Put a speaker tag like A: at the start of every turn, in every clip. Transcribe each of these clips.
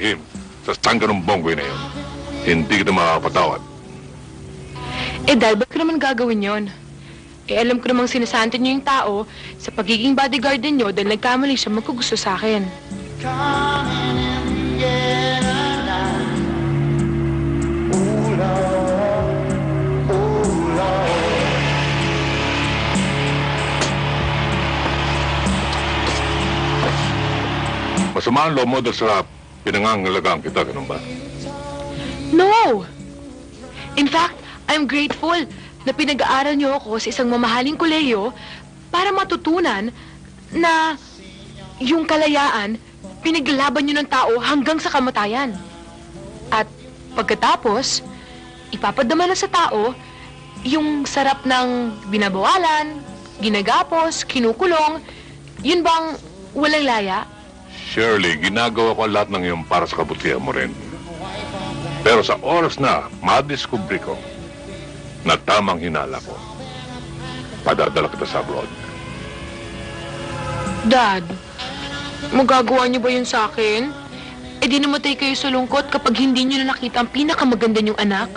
A: lihim sa tangga ng bonggoy na yun. Hindi kita makakapatawad.
B: Eh, Dad, ba't ko naman gagawin yon? Eh, alam ko namang sinasanto niyo yung tao sa pagiging bodyguard niyo dahil nagkamali siya magkugusto sa akin.
A: Masama ang loob mo dahil sa pinangangalagaan kita, ganun ba?
B: No! In fact, I'm grateful na pinag-aaral niyo ako sa isang mamahaling kolehiyo para matutunan na yung kalayaan, pinaglaban niyo ng tao hanggang sa kamatayan. At pagkatapos, ipapadama na sa tao yung sarap ng binabawalan, ginagapos, kinukulong, yun bang walang laya?
A: Shirley, ginagawa ko lahat ng iyon para sa kabutihan mo rin. Pero sa oras na madiskubre ko na tamang hinala ko, padadala kita sa abroad.
B: Dad, magagawa niyo ba yun sa akin? Eh di namatay kayo sa lungkot kapag hindi niyo na nakita ang pinakamaganda niyong anak?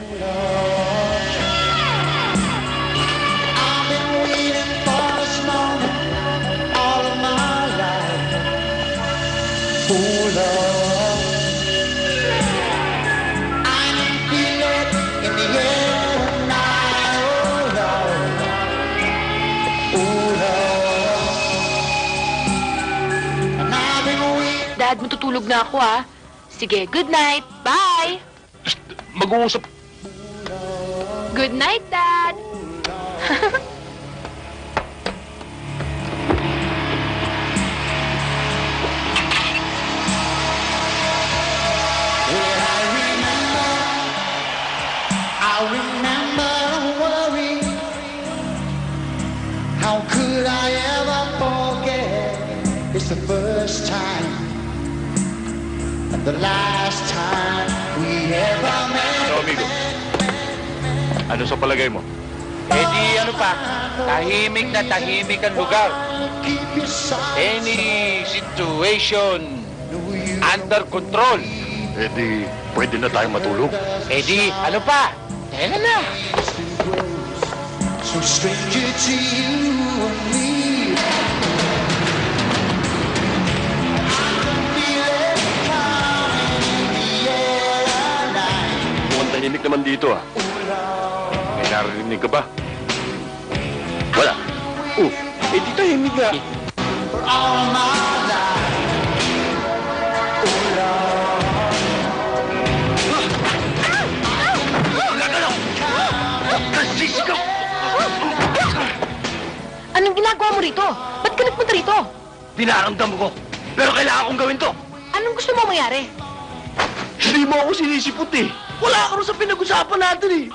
B: Dad, matutulog na ako, ah. Sige, good night. Bye!
A: Mag-uusap.
B: Good night, Dad!
C: I remember worry. How could I ever forget? It's the first time and the last time we ever met.
A: So, amigo, ano sa palagay mo?
D: Eh di ano pa, tahimik na tahimik ang lugar. Any situation under control.
A: Eh di, pwede na tayong matulog.
D: Eh di ano pa, teka na.
C: So stranger to you and me.
A: Mukhang tahimik naman dito, ah. May narinig ka ba? Wala.
D: Oh, eh di tahimik nga.
C: For all my life.
B: Anong ginagawa mo rito? Ba't ka nagpunta rito?
D: Pinaramdam ko, pero kailangan kong gawin to.
B: Anong gusto mo mangyari?
D: Hindi mo ako sinisipot eh. Wala ka rin sa pinag-usapan natin eh.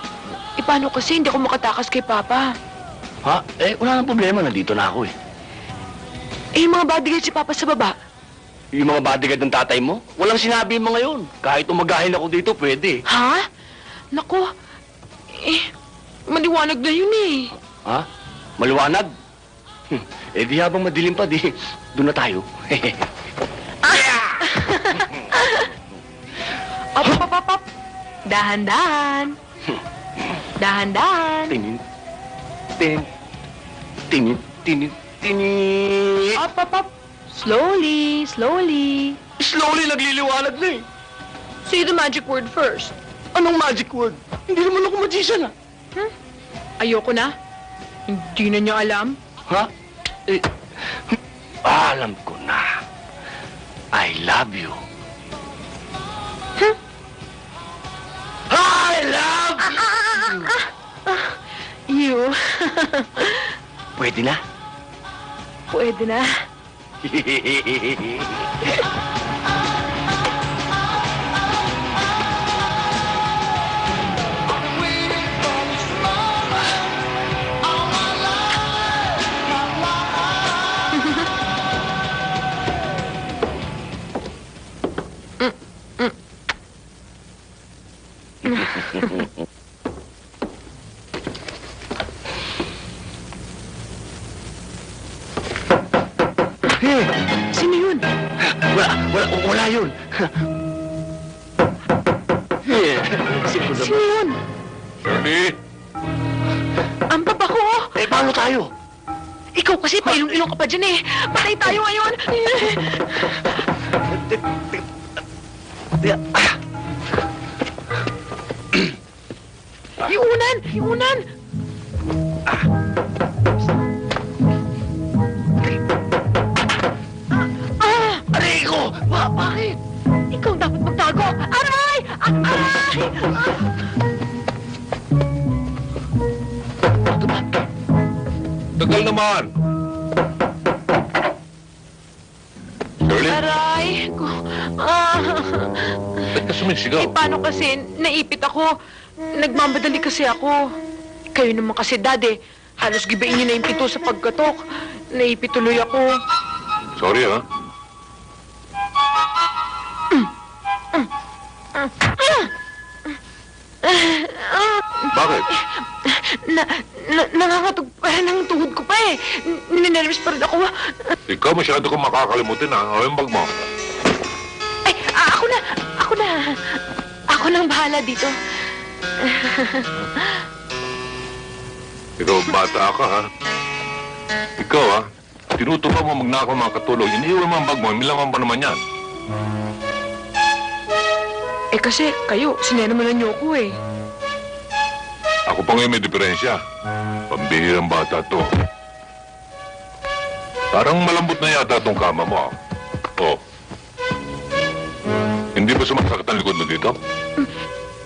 B: Eh, paano kasi hindi ako makatakas kay Papa?
D: Ha? Eh, wala nang problema. Nandito na ako eh.
B: Eh, yung mga bodyguard si Papa sa baba.
D: Yung mga bodyguard ng tatay mo, walang sinabi mo ngayon. Kahit umagahin ako dito, pwede.
B: Ha? Naku, eh, maliwanag na yun eh.
D: Ha? Maliwanag? Eh di habang madilim pa, di doon na tayo.
B: Op. Dahan-dahan. Dahan-dahan.
D: Tinin. Tinin.
B: Op. Slowly.
D: Slowly nagliliwanag na eh.
B: Say the magic word first.
D: Anong magic word? Hindi naman ako magician ah.
B: Ayoko na. Hindi na niya alam.
D: Ha? Eh, alam ko na. I love you. I love
B: You.
D: Pwede na?
B: Pwede na.
D: Hey,
B: Sino yun?
D: wala yun.
B: Sino yun?
A: Shirley!
B: Ang papa ko!
D: Eh, paano tayo?
B: Ikaw kasi, pailong-ilong ka pa dyan eh. Patay tayo ngayon. Iunan! Iunan!
D: Aray ko! Bakit?
B: Ikaw dapat magtago! Aray! Aray!
A: Tagal naman! Shirley,
B: Aray!
A: ba't ka sumisigaw?
B: Eh, paano kasi? Naipit ako. Nagmamadali kasi ako. Kayo naman kasi, Dad, halos gibain niyo na yung pito sa pagkatok. Naipit tuloy ako.
A: Sorry, ha? Bakit?
B: Nangangatog pa rin ang tuhod ko pa eh. Ninenervous pa rin ako.
A: Ikaw masyado kang makakalimutin, ha? O yung bag mo.
B: Ay, ako na! Ako na! Ako nang bahala dito.
A: Ikaw, bata ka, ha? Ikaw, ha? Tinutukan mo magnakaw mga katulog. Iniiwan mo ang bag mo. Milaman pa naman yan.
B: Eh kasi kayo, sinenamanan niyo ako eh.
A: Ako pa ngayon may diferensya. Pambihirang bata to. Parang malambot na yata tong kama mo, ah. Oh. Hindi ba sumasakit ang likod mo dito?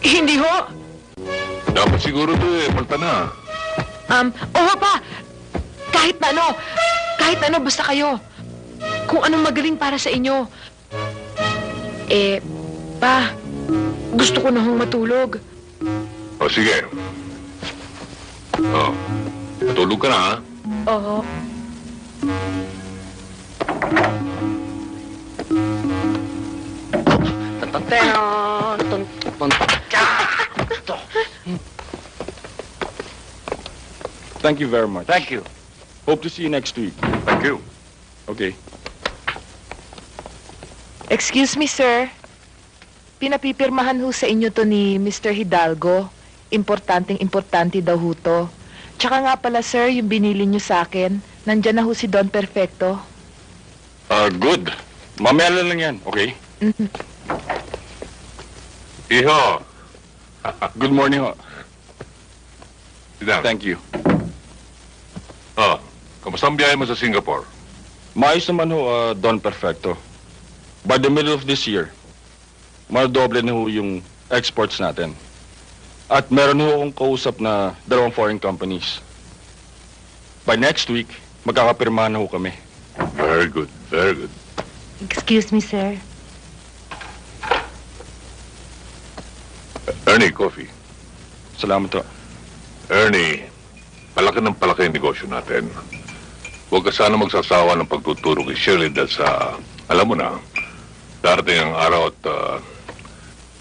B: Hindi ho.
A: Dapat siguro to eh. Palta na.
B: Oo pa. Kahit na ano, basta kayo. Kung anong magaling para sa inyo. Eh, pa, gusto ko na hong matulog.
A: O sige. Oh. Matulog ka na, ha?
B: Oo.
E: Thank you very much.
D: Thank you.
E: Hope to see you next week.
A: Thank you.
E: Okay.
F: Excuse me, sir. Pinapipirmahan ho sa inyo to ni Mr. Hidalgo. Importante daw ho to. Tsaka nga pala, sir, yung binili nyo sa akin, nandyan na ho si Don Perfecto.
E: Good. Mamaya lang yan, okay?
A: Iho.
E: Good morning ho.
A: Sit down.
E: Thank you.
A: Oh, kamusta ang biyahe mo sa Singapore?
E: Maayos naman ho, Don Perfecto. By the middle of this year, madoble na ho yung exports natin. At meron ho akong kausap na 2 foreign companies. By next week, magkakapirmahan na ho kami.
A: Very good, very good.
F: Excuse me, sir.
A: Ernie, coffee.
E: Salamat ho.
A: Ernie, palaki ng palaki ang negosyo natin. Huwag ka sana magsasawa ng pagtuturo kay Shirley dahil sa, alam mo na, darating ang araw at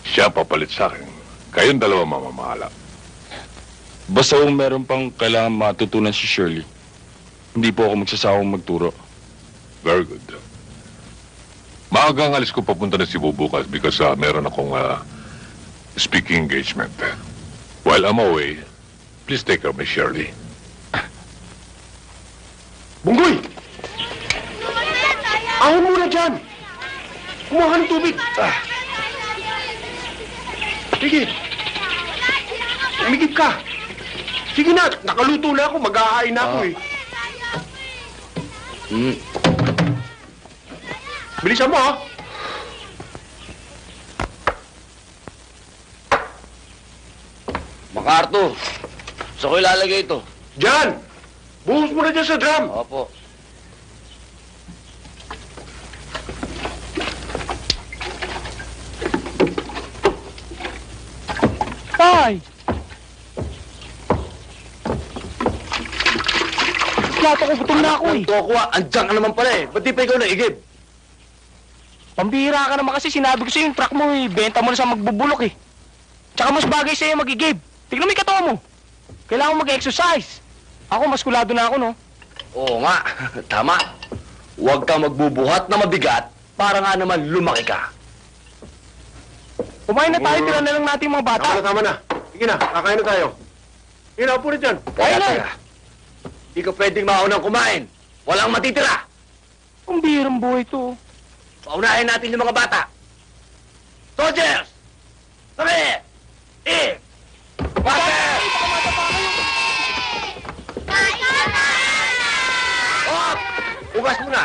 A: siya papalit sa akin. Kayong dalawa mamamahala.
E: Basta kung meron pang kailangan matutunan si Shirley, hindi po ako magsasawang magturo.
A: Very good. Maagang alis ko papunta na Cebu bukas because meron akong speaking engagement. While I'm away, please take care of me, Shirley.
D: Bunggoy! Ahon muna dyan! Kumuha ka ng tubig! Sige! Umigip ka! Sige na! Nakaluto na ako! Mag-aahain na ako eh! Bilisan mo ha!
G: MacArthur, saan ko ilalagay ito?
D: Diyan! Buhos mo na dyan sa drum!
G: Opo.
F: Tay! Plato ko, gutom na ako eh.
G: Tokwa, andyan ka naman pala eh. Ba't di pa ikaw naigib?
F: Pambihira ka naman kasi sinabi ko sa'yo yung truck mo eh. Benta mo na sa magbubulok eh. Tsaka mas bagay sa'yo magigib. Tignan mo yung katawan mo. Kailangan mo mag-exercise. Ako, maskulado na ako, no?
G: Oo nga, tama. Huwag kang magbubuhat na mabigat para nga naman lumaki ka.
D: Kumain na tayo, tira na lang natin yung mga bata.
H: Tama na. Sige na, kakain na tayo. Sige na, upo rin dyan.
D: Kaya na. Hindi ka pwedeng maunang kumain. Walang matitira. Ang bihirang buhay to. Paunahin natin yung mga bata. Soldiers! Sabi! Water! Oh! Ugas muna!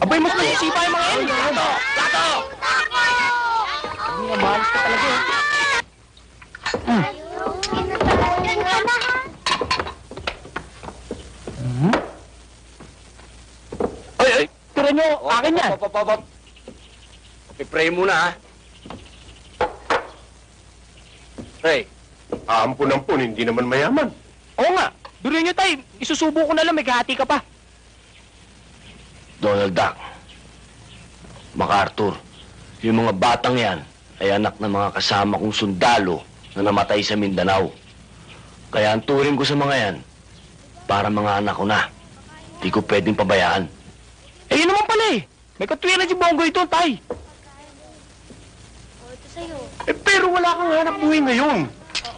D: Abay, mas nasisipa yung mga yan. Lato! Lato! Hindi nga, mahalas ka talaga eh. Ay! Tira nyo! Akin yan! I-pray muna, ha? Pray.
H: Aampun-ampun, hindi naman mayaman.
D: Oo nga. Durin nyo, tay. Isusubo ko na lang. May kahati ka pa. Donald Duck. MacArthur. Yung mga batang yan ay anak ng mga kasama kong sundalo na namatay sa Mindanao. Kaya ang turing ko sa mga yan, para mga anak ko na. Di ko pwedeng pabayaan. Eh, yun naman pala eh. May katwiran si Bongo ito, tay.
H: Pero wala kang hanap buhay ngayon.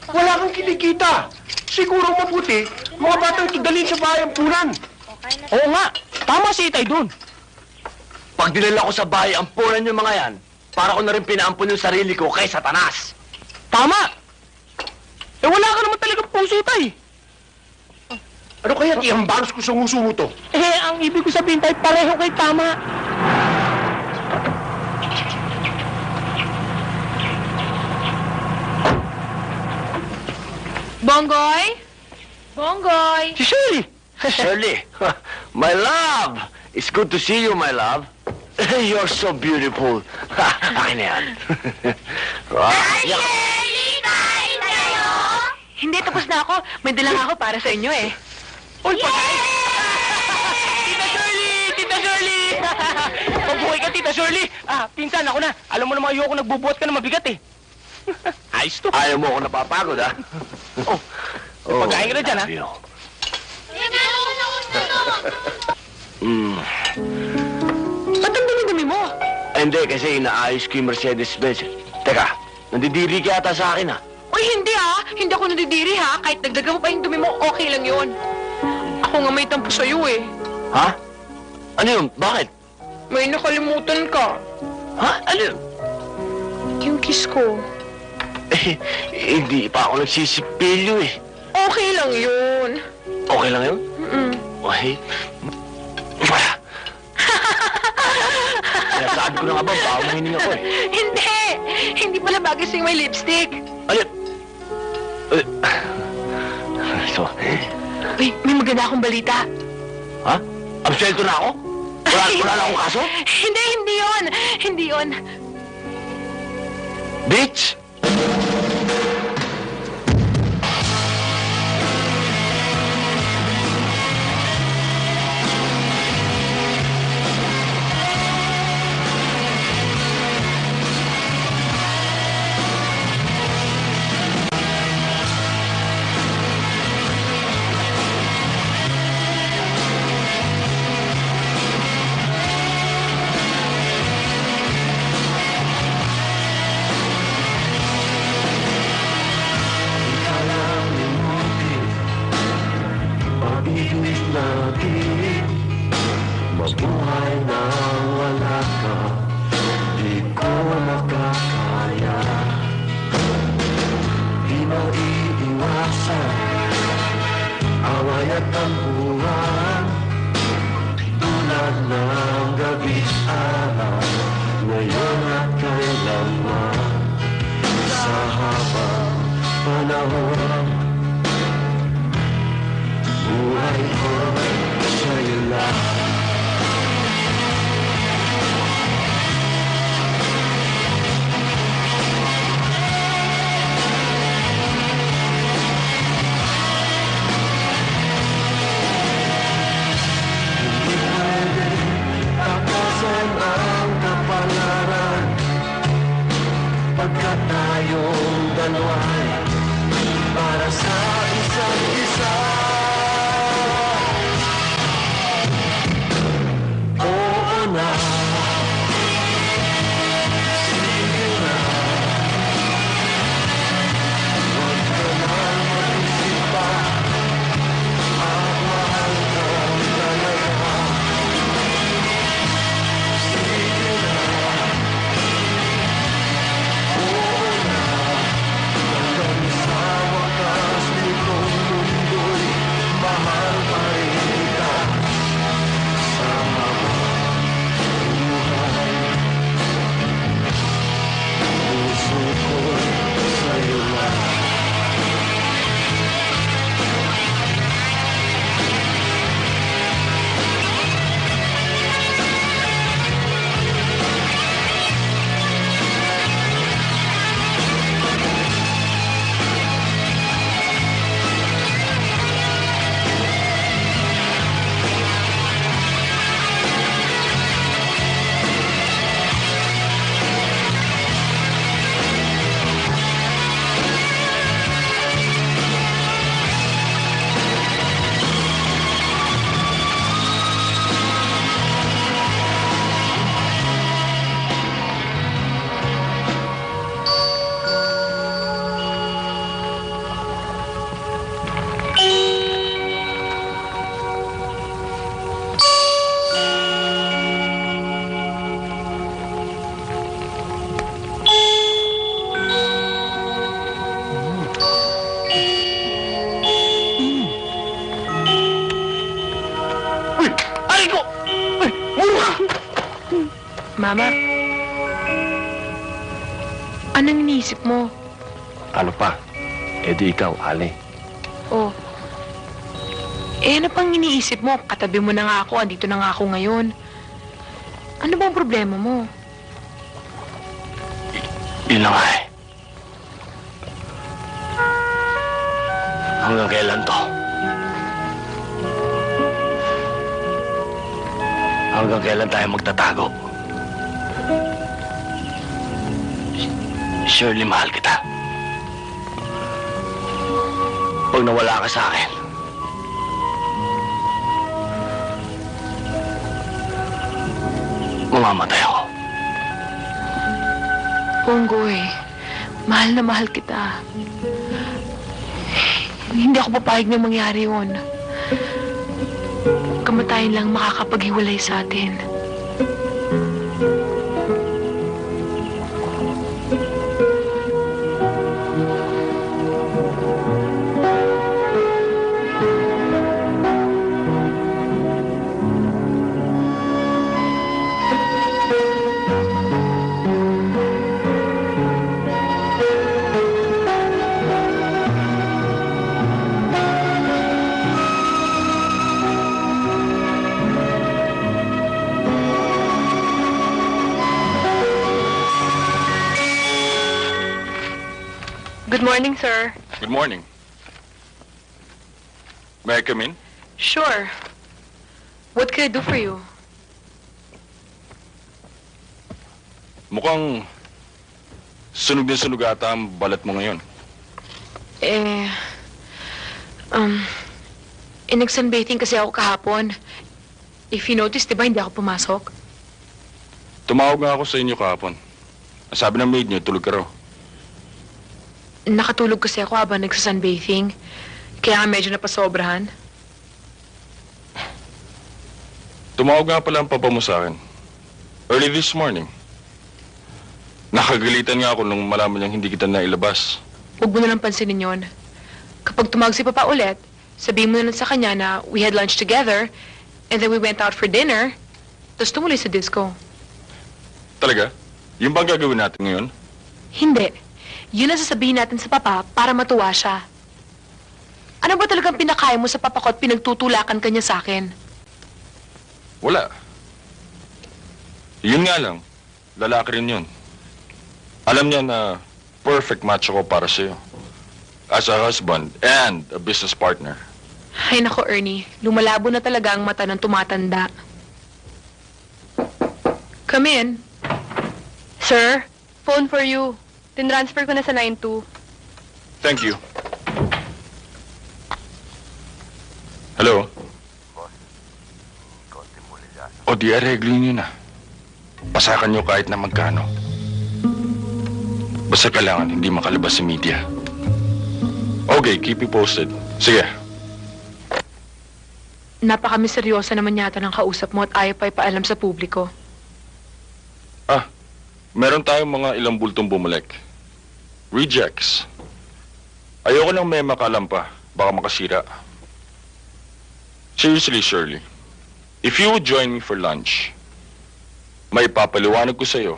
H: Wala kang kinikita. Siguro mabuti, mga bata ito dalhin sa bahay ang punan.
D: Oo nga. Tama si Itay dun. Pag dinala ko sa bahay ang punan yung mga yan, para ko na rin pinaampun yung sarili ko kay Satanas. Tama! Eh wala ka naman talagang puso, Tay.
H: Ano kaya ihambalos ko sa nguso mo to?
D: Eh, ang ibig ko sabihin, Tay, pareho kay tama.
B: Bonggoy? Bonggoy?
D: Si Shirley! Shirley, my love! It's good to see you, my love. You're so beautiful. Akin na yan.
B: Hindi, tapos na ako. May dalang ako para sa inyo eh.
D: Uy, pagkain! Tita Shirley! Tita Shirley! Mabuhay ka, Tita Shirley! Pinsan, ako na. Alam mo naman, ayoko nagbubuhat ka na mabigat eh. Ayos to. Ayaw mo ako napapagod, ha? Pagkain ka na dyan, ha?
B: Ba't ang dumi-dumi mo?
D: Hindi, kasi inaayos ko yung Mercedes-Benz. Teka, nandidiri ka yata sa akin, ha?
B: Uy, hindi ah. Hindi ako nadidiri ha. Kahit dagdagan mo pa yung dumi mo, okay lang yun. Ako nga may tampo sa'yo eh.
D: Ha? Ano yun? Bakit?
B: May nakalimutan ka.
D: Ha? Ano yun?
B: Yung kiss ko.
D: Hindi pa ako nagsisipilyo, eh.
B: Okay lang yun.
D: Okay lang yun?
B: Mm-mm.
D: Okay. Kaya sabi ko na nga ba, baka mahining ako eh.
B: Hindi! Hindi pala bagay sa'yo may lipstick.
D: Ano? So,
B: Uy, may maganda akong balita.
D: ha? Absuelto na ako? Wala na akong kaso?
B: Hindi yun. Hindi yun.
D: Bitch! Mabuhay na wala ka, di ko makakaya. Di maiiwasan, away at tampuhan. Tulad ng gabi't araw, ngayon at kailanman. Sa habang panahon, buhay ko sa'yo lang. Hindi pwede takasan ang kapalaran, pagkat tayong dalawa'y para sa isa't isa. Oo na,
B: Mama. Anong iniisip mo?
D: Ano pa? E di ikaw, Ale.
B: Oh. Ano pang iniisip mo? Katabi mo na nga ako, andito na nga ako ngayon. Ano bang problema mo?
D: Yun na nga eh. Hanggang kailan to? Hanggang kailan tayo magtatago? Shirley, mahal kita. Pag nawala ka sa akin, mamamatay ako.
B: Ponggoy, mahal na mahal kita. Hindi ako papayag na mangyari yun. Kamatayan lang makakapaghiwalay sa atin. Good morning, sir.
E: Good morning. May I come in?
B: Sure. What can I do for you?
E: Mukhang sunog na sunog ata ang balat mo ngayon.
B: Nag-sunbathing kasi ako kahapon. If you notice, di ba hindi ako pumasok?
E: Tumawag nga ako sa inyo kahapon. Sabi ng maid niyo, tulog ka raw.
B: Nakatulog kasi ako habang nagsasunbathing. Kaya nga medyo napasobrahan.
E: Tumawag nga pala ang papa mo sa akin. Early this morning. Nakagalitan nga ako nung malaman niyang hindi kita nailabas.
B: Huwag mo na lang pansinin yun. Kapag tumawag si Papa ulit, sabihin mo na lang sa kanya na we had lunch together, and then we went out for dinner, tapos tumuloy sa disco.
E: Talaga? Yung bang gagawin natin ngayon?
B: Hindi. Yun ang sasabihin natin sa Papa para matuwa siya. Ano ba talagang pinakaya mo sa Papa ko at pinagtutulakan ka niya sa akin?
E: Wala. Yun nga lang. Lalaki rin yun. Alam niya na perfect match ako para sa'yo. As a husband and a business partner.
B: Ay nako, Ernie. Lumalabo na talaga ang mata ng tumatanda. Come in.
I: Sir, phone for you. Tinransfer ko na sa 92.
E: Thank you. Hello? O di areglo niyo na. Pasakan niyo kahit na magkano. Basta kailangan hindi makalabas sa media. Okay, keep you posted. Sige.
B: Napakamiseryosa naman yata ng kausap mo at ayaw pa ipaalam sa publiko.
E: Meron tayong mga ilang bultong bumalik. Rejects. Ayoko nang may makalam pa. Baka makasira. Seriously, Shirley. If you would join me for lunch, may papaliwanag ko sa'yo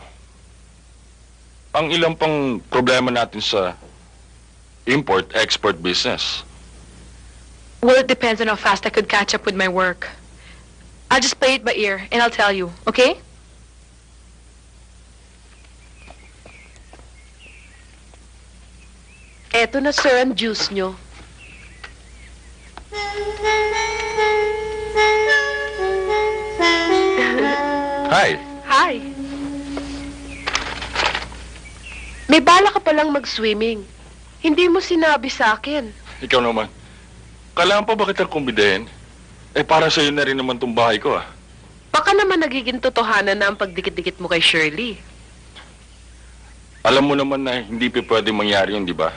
E: ang ilang pang problema natin sa import-export business.
B: Well, it depends on how fast I could catch up with my work. I'll just play it by ear and I'll tell you, okay?
F: Eto na, sir, ang juice nyo.
E: Hi.
F: Hi. May bala ka palang mag-swimming. Hindi mo sinabi sa akin.
E: Ikaw naman. Kailangan pa ba kitang kumbidahin? Para sa'yo na rin naman tong bahay ko, ah.
F: Baka naman nagiging totohanan na ang pagdikit-dikit mo kay Shirley.
E: Alam mo naman na hindi pa pwedeng mangyari yun, di ba?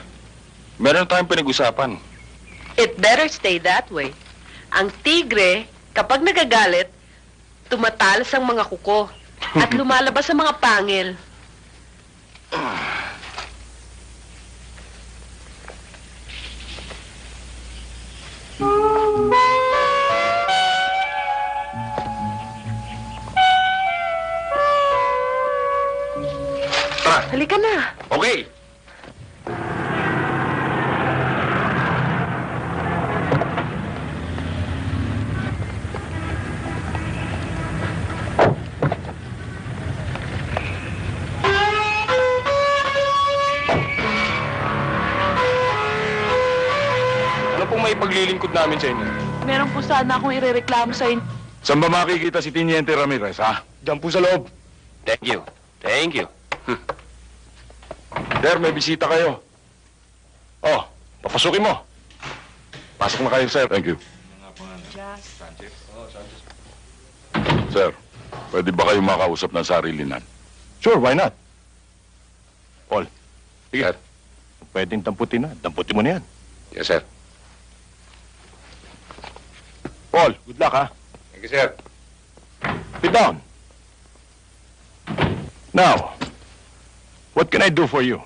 E: Meron tayong pinag-usapan.
F: It better stay that way. Ang tigre, kapag nagagalit, tumatalas ang mga kuko at lumalabas ang mga pangil.
G: Okay.
E: Ano pong may paglilingkod namin sa inyo?
F: Meron po sana akong irereklamo sa inyo.
E: Saan ba makikita si Tiniente Ramirez, ha? Diyan po sa loob.
G: Thank you. Thank you.
E: Sir, may bisita kayo. Oh, papasukin mo. Pasok na kayo, sir. Thank you. Sir, pwede ba kayo makausap ng sarilinan? Sure, why not? Paul, sige. Sir. Pwedeng damputin na. Damputin mo na yan.
A: Yes, sir.
E: Paul, good luck, ha?
A: Thank you, sir.
E: Sit down. Now, what can I do for you?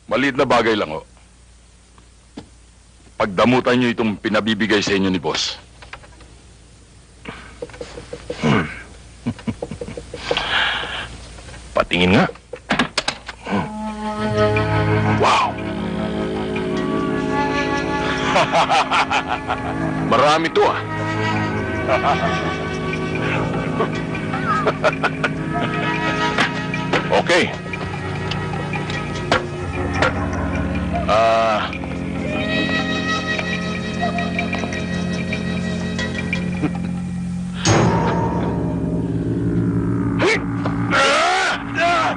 A: Maliit na bagay lang, ho. Pagdamutan niyo itong pinabibigay sa inyo ni boss.
E: Patingin nga. Wow! Marami to, ah. Okay.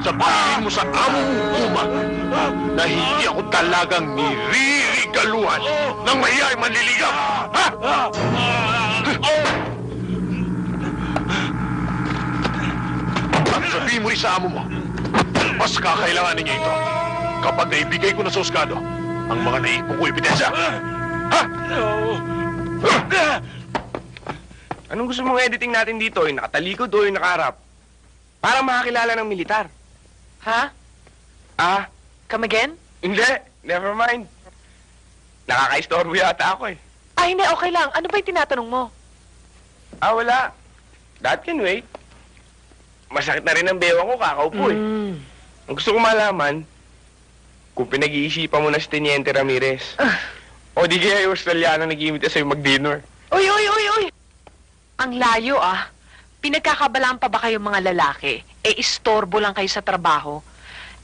A: Sabihin mo sa amo mong Uma na hindi ako talagang niririgaluhan ng mayay manliligaw. Ha? At sabihin mo rin sa amo mo, mas kakailanganin niya ito kapag naibigay ko na sa Husgado ang mga naipon ko ebidensya. Ha?
H: Anong gusto mong editing natin dito? Yung nakatalikod o yung nakaharap? Para makakilala ng militar.
F: Ha?
H: Ah,
F: Come again?
H: hindi. Never mind. Nakaka-istorbo yata ako eh.
F: Ah, hindi. Okay lang. Ano ba yung tinatanong mo?
H: Ah, wala. That can wait. Masakit na rin ang bewa ko, kakaupo eh. Ang gusto ko malaman, kung pinag-iisipan mo na si Teniente Ramirez. O di kaya yung Australiano nag-iimita sa'yo mag-dinner.
F: Uy, uy, uy, uy! Ang layo, ah. Pinagkakabalaan pa ba kayong mga lalaki? Istorbo lang kayo sa trabaho.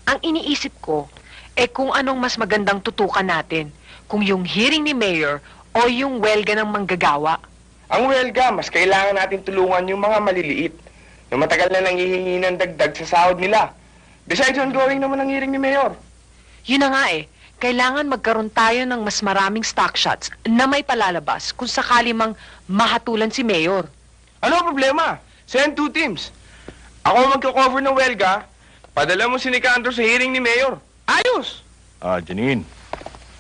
F: Ang iniisip ko, kung anong mas magandang tutukan natin. Kung yung hearing ni Mayor o yung welga ng manggagawa.
H: Ang welga, mas kailangan natin tulungan yung mga maliliit na matagal na nanghihingi ng dagdag sa sahod nila. Besides ongoing naman ang hearing ni Mayor.
F: Yun na nga kailangan magkaroon tayo ng mas maraming stock shots na may palalabas kung sakali mang mahatulan si Mayor.
H: Ano ang problema? Send 2 teams. Ako magko-cover ng welga, padala mo si Nicandro sa hearing ni Mayor. Ayos!
E: Janine,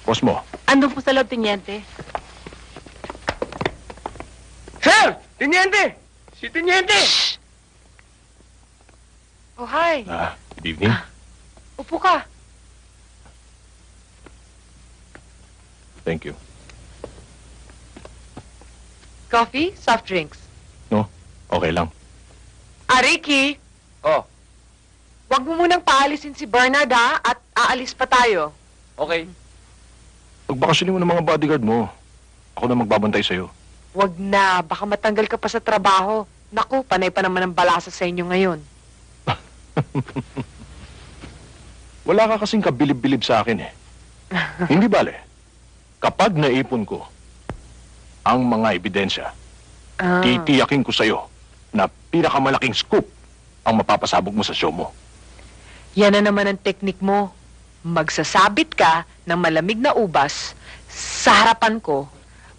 E: boss mo.
F: Andun po sa loob, Teniente.
H: Sir! Teniente! Si Teniente!
F: Oh, hi.
E: Good evening.
F: Upo ka.
E: Thank you.
F: Coffee? Soft drinks?
E: No, okay lang.
F: Ricky!
G: Oh,
F: Huwag mo munang paalisin si Bernard, ha? At aalis pa tayo.
G: okay.
E: Pagbakasyonin mo ng mga bodyguard mo. Ako na magbabantay sa'yo.
F: Huwag na. Baka matanggal ka pa sa trabaho. Naku, panay pa naman ang balasa sa inyo ngayon.
E: Wala ka kasing kabilib-bilib sa akin eh. Hindi bale. Kapag naipon ko ang mga ebidensya, titiyakin ko sa'yo na pinakamalaking scoop ang mapapasabog mo sa show mo.
F: Yan na naman ang teknik mo. Magsasabit ka ng malamig na ubas sa harapan ko.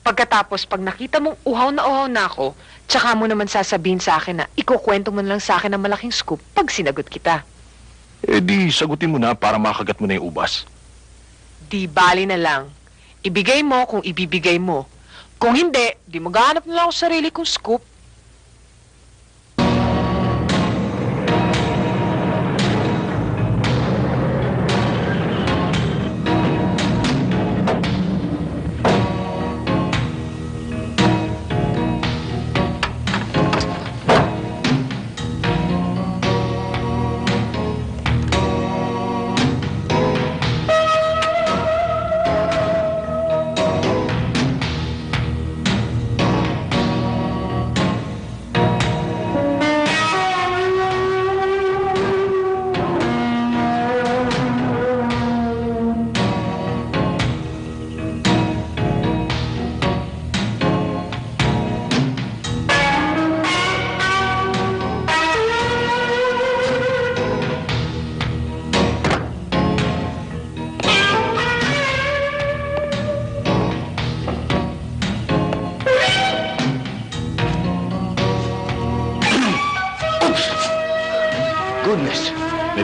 F: Pagkatapos, pag nakita mong uhaw na ako, tsaka mo naman sasabihin sa akin na ikukwento mo na lang sa akin ng malaking scoop pag sinagot kita.
E: Di sagutin mo na para makagat mo na yung ubas.
F: Di bali na lang. Ibigay mo kung ibibigay mo. Kung hindi, di maghahanap na lang ako sa sarili kong scoop.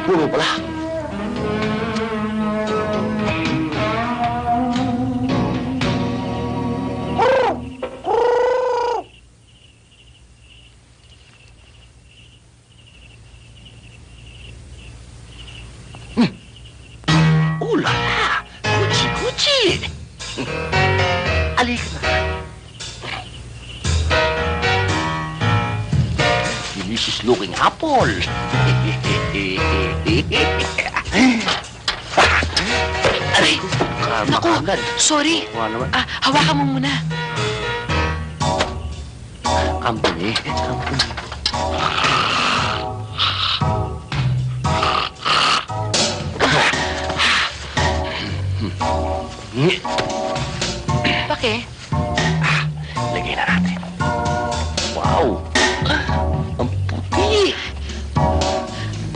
D: puno pala. Oh la la! Gucci! Alika na. Delicious looking apple. Aray!
B: Naku, sorry.
D: Naman.
B: Hawakan mo muna.
D: Company.
B: Pake.
D: Lagay na natin. Wow! Ang puti!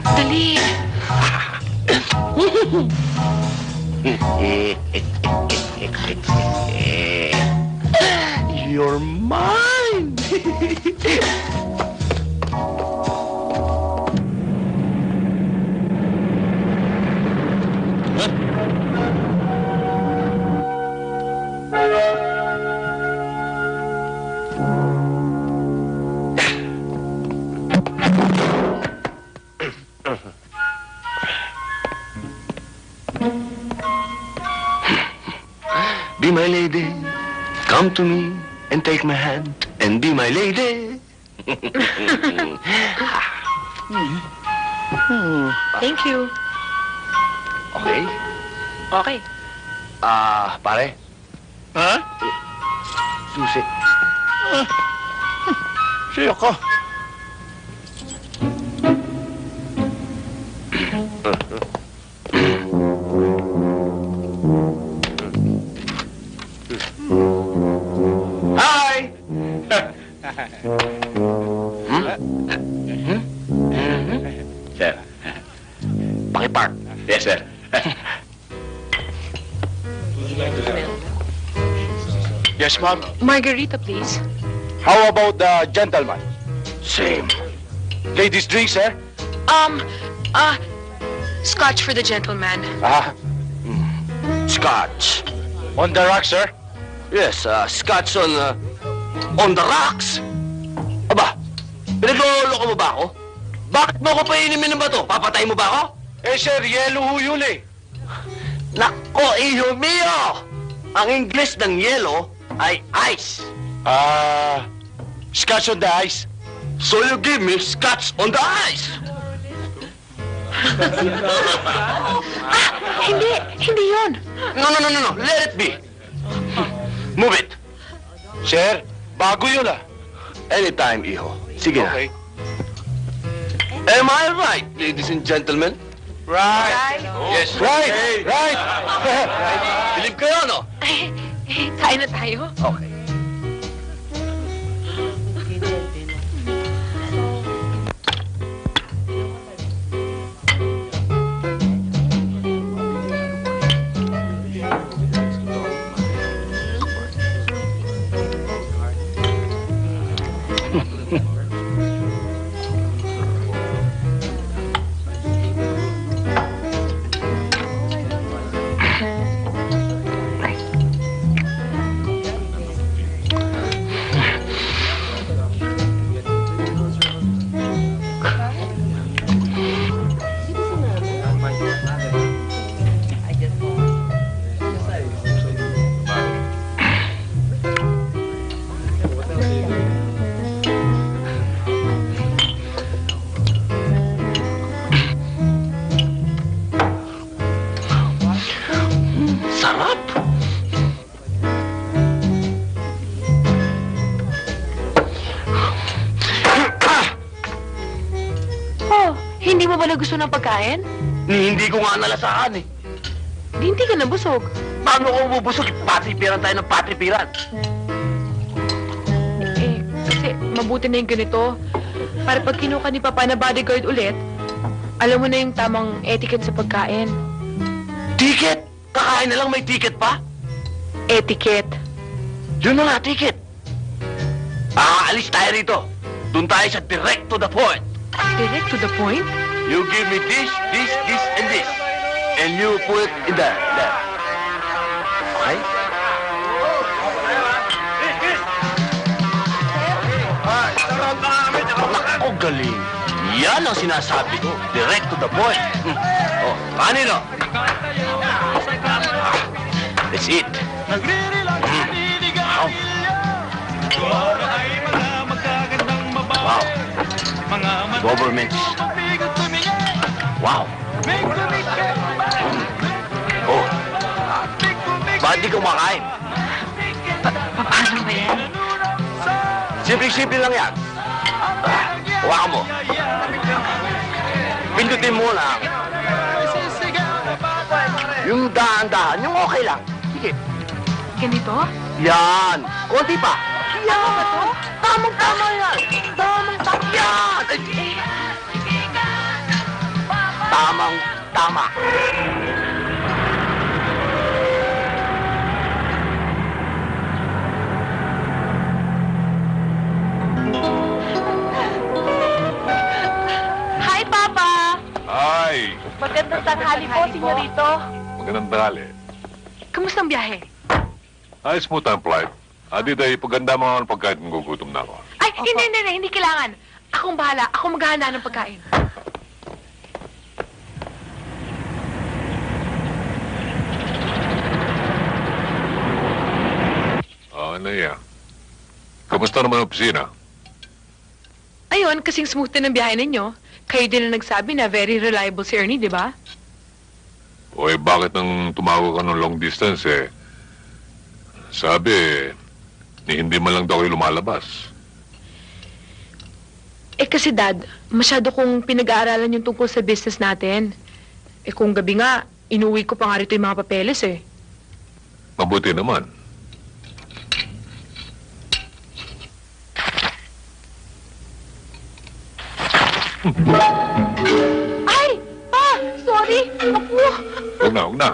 B: Dali.
D: You're mine! Be my lady, come to me and take my hand and be my lady.
B: Thank you.
D: Okay?
B: Okay.
D: Pare,
J: Ha?
D: susi.
J: Siya ka.
D: Hi!
J: Sir.
D: Pakipark.
J: Yes, sir.
E: Yes, ma'am.
B: Margarita, please.
E: How about the gentleman?
D: Same.
E: Ladies' drink, sir?
B: Scotch for the gentleman.
D: Scotch.
E: On the rock, sir?
D: Yes, scotch on the rocks. Aba, pinagloloko mo ba ako? Bakit mo ako painimin ng bato? Papatay mo ba ako?
E: Eh, sir, yellow ho yun eh.
D: Nako, iho mio! Ang English ng yellow ay ice.
E: Scotch on the ice.
D: So you give me scotch on the ice.
B: Hindi yun.
D: No. Let it be. Move it.
E: Sir, bago yun ah.
D: Anytime, iho. Sige na.
E: Okay.
D: Am I right, ladies and gentlemen?
E: Right.
D: Yes.
E: Right. Right.
D: Bilib kayo, no?
B: Kain na tayo.
D: Okay. Sarap!
B: Oh, hindi mo ba nagustuhan ng pagkain?
D: Hindi ko nga nalasahan eh.
B: Hindi ka nabusog.
D: Paano ko bubusog? Patipiran tayo ng patipiran.
B: Kasi mabuti na yung ganito. Para pag kinuha ni Papa na bodyguard ulit, alam mo na yung tamang etiquette sa pagkain.
D: Ticket? Kakain na lang may ticket pa?
B: Etiquette.
D: Yun na nga, ticket. Aalis tayo rito. Doon tayo sa direct to the point.
B: Direct to the point?
D: You give me this, and this. And you put it in there. Okay? Nako, galing. Yan ang sinasabi ko. Direct to the point. Oh, kanino? That's it. Wow. Governments. Wow. Oh. Bakit di kumakain?
B: Paano ba yan?
D: Simple-simple lang yan. Hawakan mo. Pindutin mo lang. Yung dahan-dahan, yung okay lang. Sige.
B: Ganito?
D: Yan. Konti pa. Yan.
B: Ano ba to?
D: Tamang-tama yan. Tamang-tama. Yan. Tamang-tama.
B: Hi, Papa!
A: Ay,
F: Magandang tanghali po, senyorito.
A: magandang tanghali.
B: Kamusta ang biyahe?
A: Ayos mo ang flight. Adi tayo, paganda mga ng pagkain kung gugutom na ako.
B: Ay, hindi kailangan. Akong bahala. Ako maghahanda ng pagkain.
A: Ano yan? Kamusta naman ang opisina?
B: Ayun, kasing smooth din ang biyahe ninyo. Kayo din ang nagsabi na very reliable si Ernie, di ba?
A: O bakit nang tumawag ka ng long distance sabi, hindi man lang daw kayo lumalabas.
B: Kasi Dad, masyado kong pinag-aaralan yung tungkol sa business natin. Kung gabi nga, inuwi ko pa nga rito yung mga papeles
A: Mabuti naman.
B: Ay! Pa! Sorry! Ako!
A: Huwag na.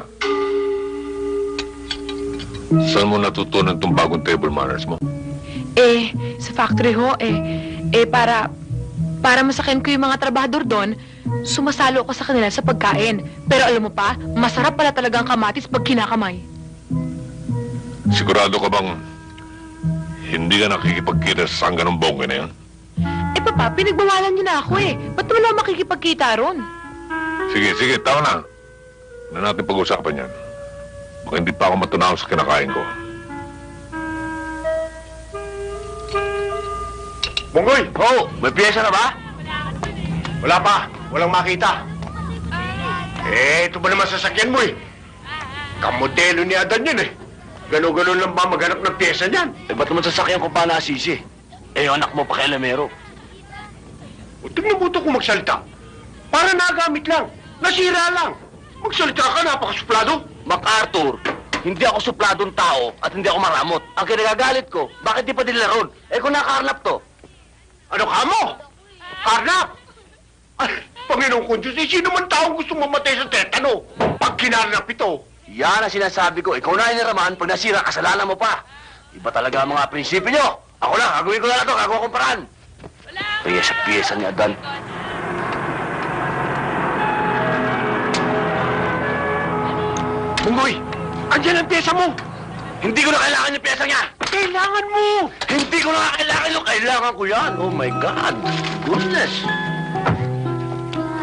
A: Saan mo natutunan itong bagong table manners mo?
B: Sa factory ho, para masakin ko yung mga trabahador doon, sumasalo ako sa kanila sa pagkain. Pero alam mo pa, masarap pala talaga ang kamatis pag kinakamay.
A: Sigurado ka bang hindi ka nakikipagkita sa sangga ng bongga na yan?
B: Papa, pinagbawalan niyo na ako Ba't wala makikipagkita ron?
A: Sige, tama na. Na natin pag-usapan yan. Baka hindi pa ako matunaw sa kinakain ko.
J: Bunggoy!
D: Oh, may piyesa na ba?
J: Wala pa. Walang makita. Ito ba naman sasakyan mo Kamodelo ni Adan yun Gano-gano lang ba maghanap ng pyesa niyan?
D: Ba't naman sasakyan ko pa nasisi? Anak mo pa kay Lamero.
J: O tingnan mo ito kung magsalita. Para nagamit lang. Nasira lang. Magsalita ka, napakasuplado.
D: MacArthur, hindi ako supladong tao at hindi ako maramot. Ang kinagagalit ko, bakit di pa dilaron? Kung nakakarnap to.
J: Ano ka mo? Karnap! Ay, Panginoon ko Diyos, sino man taong gusto mamatay sa tetano? Pag kinarnap ito.
D: Yan ang sinasabi ko. Ikaw na iniraman, pag nasira, kasalanan mo pa. Iba talaga ang mga prinsipyo nyo. Ako lang, gagawin ko na ito, gagawa kong paraan. Piyesa ni Adan.
J: Bunggoy, andyan ang pyesa mo.
D: Hindi ko na kailangan yung pyesa niya.
J: Kailangan mo.
D: Hindi ko na kailangan yung kailangan ko yan. Oh my God. Goodness.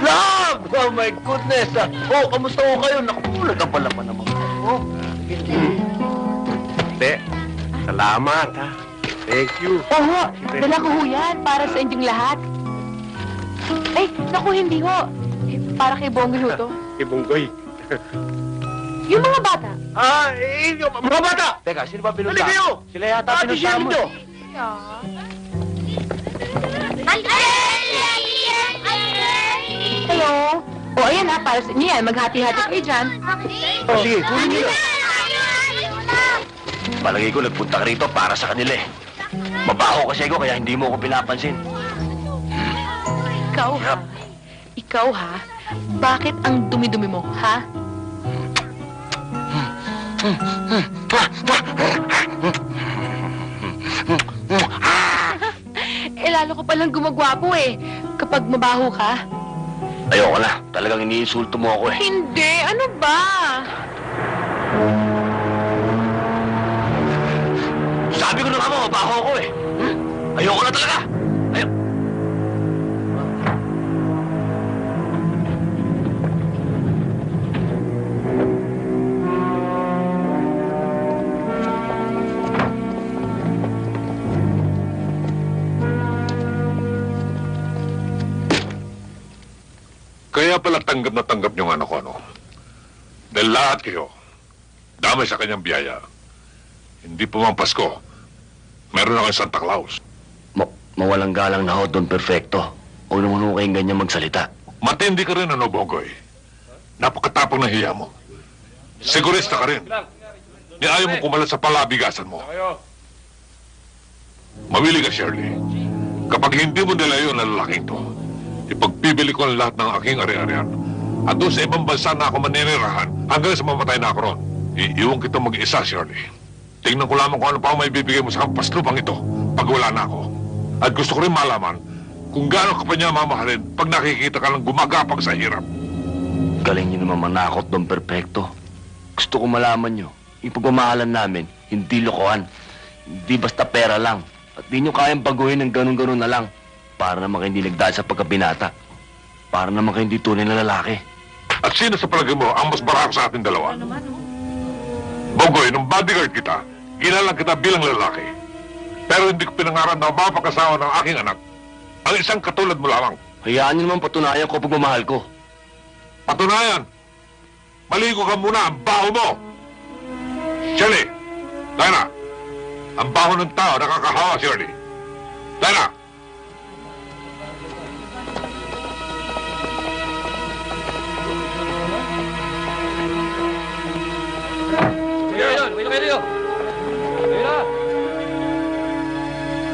D: Love! Oh my goodness. Kamusta ko kayo? Naku, nagkapalaman naman.
J: Te, salamat Thank you.
B: Oo, dala ko ho yan para sa inyong lahat. Naku, hindi ho. Para kay Bongoy ho to.
J: Bunggoy.
B: Yung mga bata.
J: Mga bata!
D: Teka, sino ba pinunta?
J: Halika kayo!
D: Sila yata pinunta mo.
B: Hello? Ayan para sa inyo yan. Maghati-hati kayo dyan.
D: Sige, kunin nyo. Palagay ko nagpunta ka rito para sa kanila Mabaho kasi ako kaya hindi mo ako pinapansin.
B: Ikaw ha? Bakit ang dumi-dumi mo, ha? Lalo ko palang gumagwapo kapag mabaho ka.
D: Ayoko na. Talagang iniinsulto mo ako eh.
B: Hindi, ano ba?
D: Sabi ko na nga mo, mabaho ako eh. Ayoko na talaga.
A: Kaya pala tanggap na tanggap niyong anak ko, ano? Dahil lahat kayo, damay sa kanyang biyaya. Hindi po mang Pasko. Meron akong Santa Claus.
D: Mawalang galang na ho, Don Perfecto. Huwag naman ho kayong ganyan magsalita.
A: Matindi ka rin, ano, Bogoy? Napakatapang na hiya mo. Sigurista ka rin. Ni ayaw mo kumalat sa palabigasan mo. Mawili ka, Shirley. Kapag hindi mo nilayo ang lalaking to, ipagpibili ko ang lahat ng aking ari-arian. At doon sa ibang bansa na ako maninirahan, hanggang sa mamatay na ako ron. Iiwan kita mag-isa, Shirley. Tingnan ko lamang kung ano pa ang may bibigay mo sa kampaslupang ito pag wala na ako. At gusto ko rin malaman kung gaano ka pa niya mamahalin pag nakikita ka lang gumagapang sa hirap.
D: Galing niyo naman manakot, Don Perfecto. Gusto ko malaman niyo, yung pagmamahalan namin, hindi lokohan. Hindi basta pera lang. At di niyo kayang baguhin ng ganun-ganun na lang. Para naman kayo hindi nagdahil sa pagkabinata. Para naman kayo hindi tunay na lalaki.
A: At sino sa palagay mo ang mas barako sa ating dalawa? Bogoy, nung bodyguard kita, ginalang kita bilang lalaki. Pero hindi ko pinangarap na mapakasawa ng aking anak. Ang isang katulad mo lamang.
D: Hayaan niyo naman patunayan ko pagmamahal ko.
A: Patunayan! Maligo ka muna ang baho mo! Shirley! Diana! Ang baho ng tao nakakahawa, Shirley. Diana!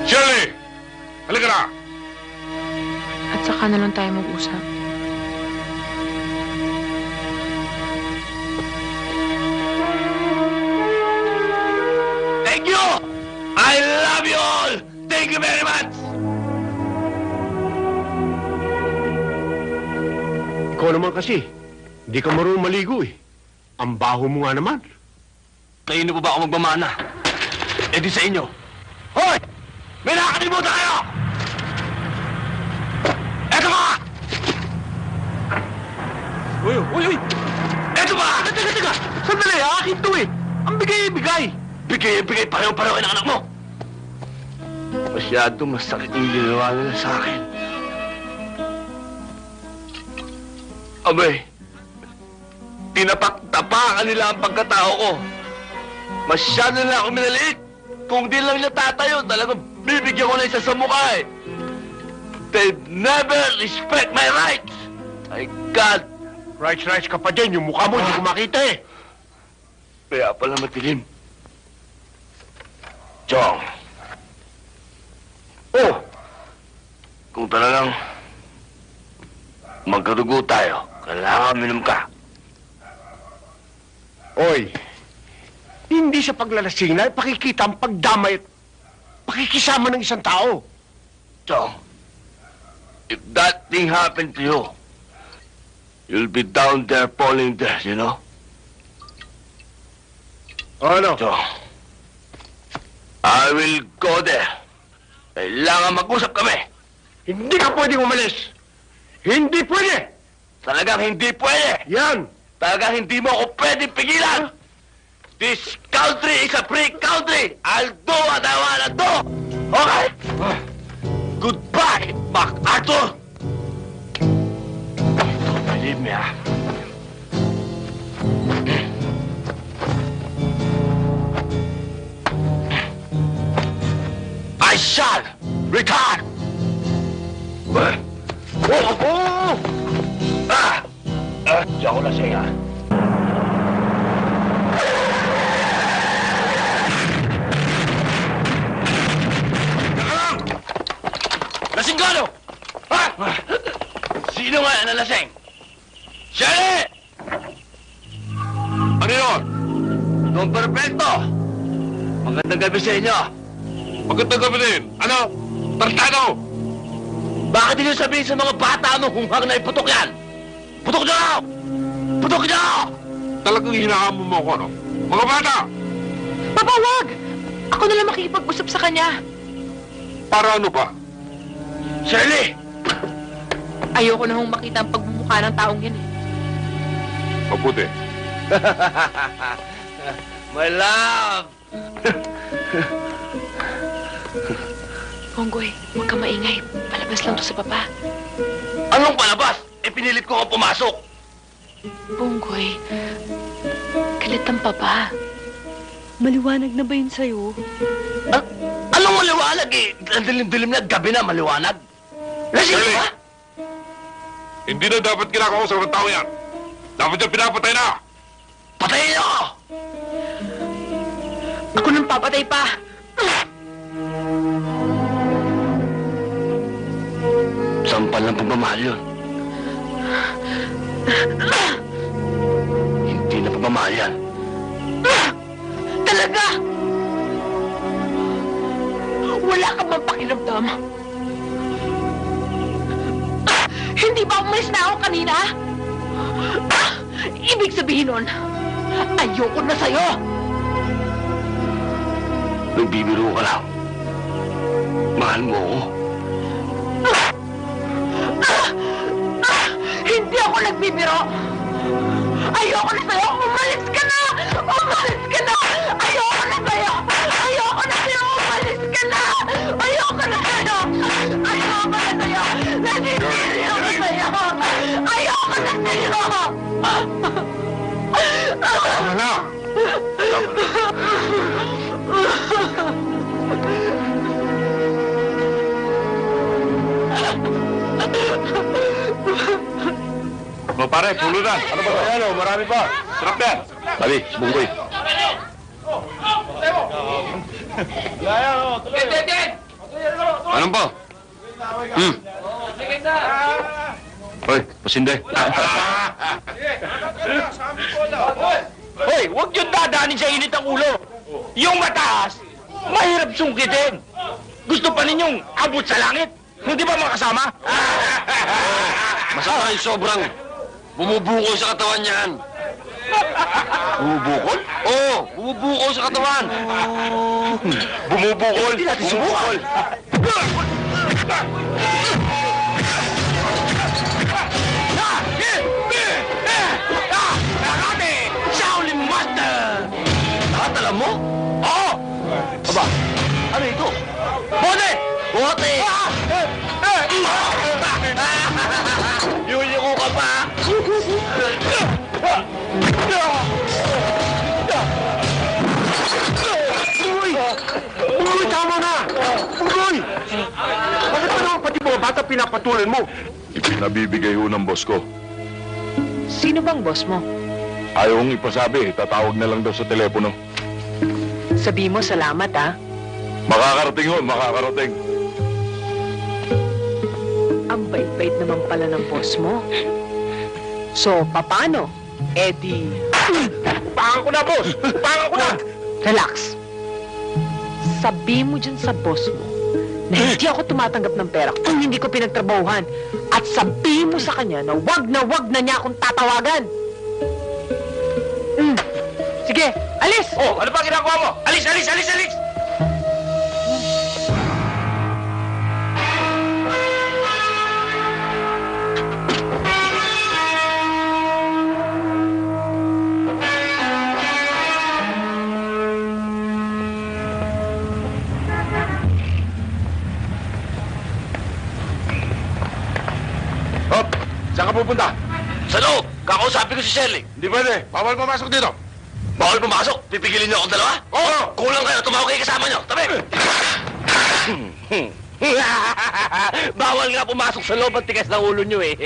A: Shirley! Halika na!
B: At saka na lang tayo mag-usap.
D: Thank you! I love you all! Thank you very much!
J: Ikaw naman kasi, hindi ka marunong maligo eh. Ang baho mo nga naman.
D: Kayo na po ba ako magmamana? E di sa inyo. Hoy! May nakakalimutan kayo! Eto ba? Uy! Eto ba? Teka! Sandali, akin to eh! Ang bigay-bigay! Bigay-bigay, pareho-pareho kayo ng anak mo! Masyado masakit yung ginawa nila sa akin. Abay, tinapak-tapakan nila ang pagkatao ko. Masyado nila ako minaliit. Kung di lang nila tatayo, talagang bibigyan ko na isa sa mukha eh. They never respect my rights. My God.
J: Rights ka pa din. Yung mukha mo, hindi ko makita eh.
D: Kaya pala matilim. Chong. Oh! Kung talagang magkadugo tayo, kailangan minum ka.
J: Oy, hindi sa paglalasing na pakikita ang pagdamay at pakikisama ng isang tao.
D: Chong, if that thing happened to you, you'll be down there falling dead, you know?
J: Ano?
D: Chong, I will go there. Kailangan mag-usap kami.
J: Hindi ka pwedeng umalis. Hindi pwede.
D: Talagang hindi pwede.
J: Yan.
D: Talagang hindi mo ako pwedeng pigilan. This country is a free country. I'll do what I wanna do. Okay? Goodbye, MacArthur. Don't believe me, ah. I shall return. Diyan ako lasing, ah. Lasing ka, no? Ha? Sino nga ang nalasing? Shirley!
A: Ano yun?
D: Don Perfecto! Magandang gabi sa inyo.
A: Magandang gabi din. Ano? Tartado!
D: Bakit hindi sabihin sa mga bata mo kung hang naiputok yan? Putok niyo ako! Putok niyo ako!
A: Talagang hinahamon mo ako, no? Mga bata!
B: Papa, wag! Ako na lang makikipag-usap sa kanya.
A: Para ano pa?
D: Shirley!
B: Ayoko na hong makita ang pagmumukha ng taong yan eh.
A: Mabuti.
D: My love!
B: Ponggoy, huwag ka maingay. Palabas lang to sa papa.
D: Anong palabas? Eh, pinilit ko kang pumasok.
B: Ponggoy, galit ang papa.
I: Maliwanag na ba yun sa'yo?
D: Anong maliwanag eh? Ang dilim-dilim na, gabi na, maliwanag. Lasing ka ba?
A: Hindi na dapat kinakausap ng tao yan. Dapat yung pinapatay na.
D: Patayin niyo ako!
B: Ako nang papatay pa.
D: Sampal ng pagmamahal yun. Hindi na pagmamahal yan.
B: Talaga! Wala ka bang pakiramdam? Hindi ba umalis na ako kanina? Ibig sabihin nun, ayoko na sa'yo!
D: Nagbibiro ka lang. Mahal mo ako.
B: Hindi ako nagbibiro! Ayoko na sa'yo! Umalis ka na! Umalis ka na! Ayoko na sa'yo! Ayoko na sa'yo! Umalis ka na! Ayoko na sa'yo! Ayoko na sa'yo! Naninilig ako sa'yo! Ayoko na sa'yo!
A: Tama na. Tama na.
E: No, pare, pulo na. Ano ba? Ayan, oh, marami pa. Sarap yan.
D: Sabi, bunggoy.
E: Anong po? Hoy, pasinde.
D: Hoy, huwag yung dadanin sa init ang ulo. Yung mataas, mahirap sungkitin. Gusto pa ninyong abot sa langit. Hindi ba makasama?
G: Masama yung sobrang bumubukol sa katawan niyan.
D: Bumubukol?
G: Oo, bumubukol sa katawan.
D: Bumubukol? Hindi natin subukan. Karate! Shaolin Master! Lahat alam mo? Oo! Aba, ano ito? Bote! Bote! Yuyuko ka pa!
J: Uy! Uy, tama na! Uy! Bakit pa naman pati mga bata pinapatulan mo?
A: Ipinabibigay ho ng boss ko.
F: Sino bang boss mo?
A: Ayaw kong ipasabi. Tatawag na lang daw sa telepono.
F: Sabi mo salamat, ah.
A: Makakarating ho, makakarating.
F: Ang bait-bait naman pala ng boss mo. So, paano? Eddie...
J: Upakan ko na, boss! Upakan ko na!
F: Relax. Sabi mo dyan sa boss mo na hindi ako tumatanggap ng pera kung hindi ko pinagtrabahuhan. At sabi mo sa kanya na wag na niya akong tatawagan. Sige, alis!
D: Oh, ano pa ginagawa mo? Alis, alis, alis, alis!
A: Hop! Saan ka pupunta?
D: Sa loob, kakausapin ko si Shirley.
A: Hindi pwede. Bawal pumasok dito.
D: Bawal pumasok. Pipigilin niyo akong dalawa?
A: Oo!
D: Kulang kayo. Tumawag kayo kasama niyo. Tabi! Bawal nga pumasok sa loob. Ang tigas ng ulo niyo eh.